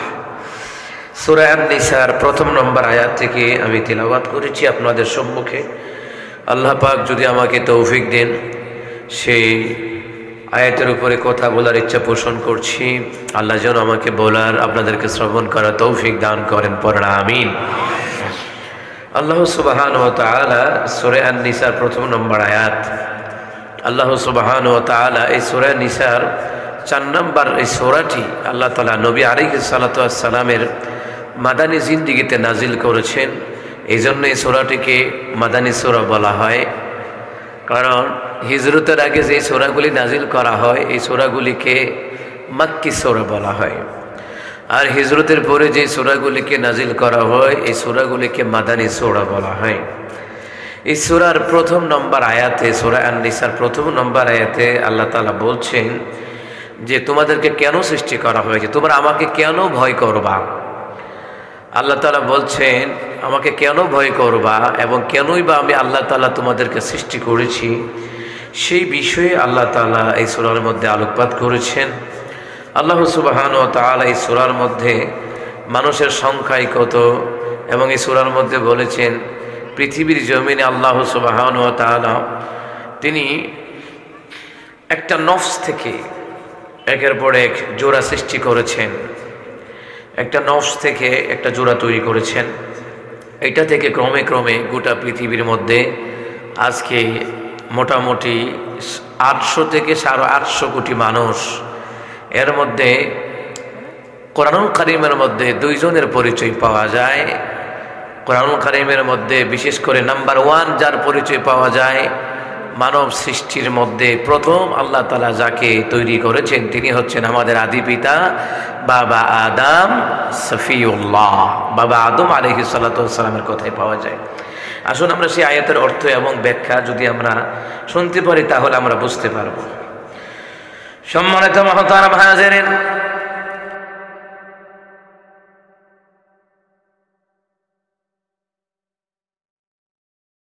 সূরা আন-নিসার 1 নম্বর আয়াত থেকে আমি তিলাওয়াত করেছি আপনাদের সম্মুখে। আল্লাহ পাক যদি আমাকে তৌফিক দেন, সেই আয়াতের উপরে কথা বলার ইচ্ছা পোষণ করছি। আল্লাহ যেন আমাকে বলার, আপনাদেরকে শ্রবণ করার তৌফিক দান করেন, পড়েন আমিন। আল্লাহ সুবহানাহু ওয়া তাআলা সূরা আন-নিসার 1 নম্বর আয়াত, আল্লাহ সুবহানাহু ওয়া তাআলা এই সূরা নিসার 4 নম্বর এই সূরাটি আল্লাহ তাআলা নবী আলাইহিস সালাতু ওয়াস সালামের মাদানী জিন্দেগিতে নাজিল করেছেন। এই জন্য এই সূরাটিকে মাদানী সূরা বলা হয়, কারণ হিজরতের আগে যে সূরাগুলি নাজিল করা হয় এই সূরাগুলিকে মাক্কি সূরা বলা হয়, আর হিজরতের পরে যে সূরাগুলিকে নাজিল করা হয় এই সূরাগুলিকে মাদানী সূরা বলা হয়। এই সূরার 1 নম্বর আয়াতে, সূরা আন-নিসার 1 নম্বর আয়াতে আল্লাহ তাআলা বলছেন যে তোমাদেরকে কেন সৃষ্টি করা হয়েছে, তোমরা আমাকে কেন ভয় করবা। আল্লাহ তাআলা বলছেন আমাকে কেন ভয় করবা এবং কেনই বা আমি আল্লাহ তাআলা তোমাদেরকে সৃষ্টি করেছি, সেই বিষয়ে আল্লাহ তাআলা এই সূরার মধ্যে আলোকপাত করেছেন। আল্লাহ সুবহানাহু ওয়া তাআলা এই সূরার মধ্যে মানুষের সংখ্যাই কত, এবং এই সূরার মধ্যে বলেছেন পৃথিবীর জমিনে আল্লাহ সুবহানাহু ওয়া তাআলা তিনি একটা নফস থেকে একের পর এক জোড়া সৃষ্টি করেছেন। একটা নফস থেকে একটা জোড়া তৈরি করেছেন। এটা থেকে ক্রমে ক্রমে গোটা পৃথিবীর মধ্যে আজকে মোটামুটি 800 থেকে 850 কোটি মানুষ। এর মধ্যে কোরআনুল কারীমের মধ্যে 2 জনের পরিচয় পাওয়া যায়। কোরআনুল কারীমের মধ্যে বিশেষ করে নাম্বার 1 যার পরিচয় পাওয়া যায়, মানব সৃষ্টির মধ্যে প্রথম আল্লাহ তাআলা যাকে তৈরি করেছেন তিনি হচ্ছেন আমাদের আদি পিতা বাবা আদম সফিউল্লাহ। বাবা আদম আলাইহিস সালাতু ওয়াস সালামের কথাই পাওয়া যায়। আসুন আমরা সেই আয়াতের অর্থ এবং ব্যাখ্যা যদি আমরা শুনতে পারি তাহলে আমরা বুঝতে পারব। সম্মানিত মুহতারাম হাজিরিন,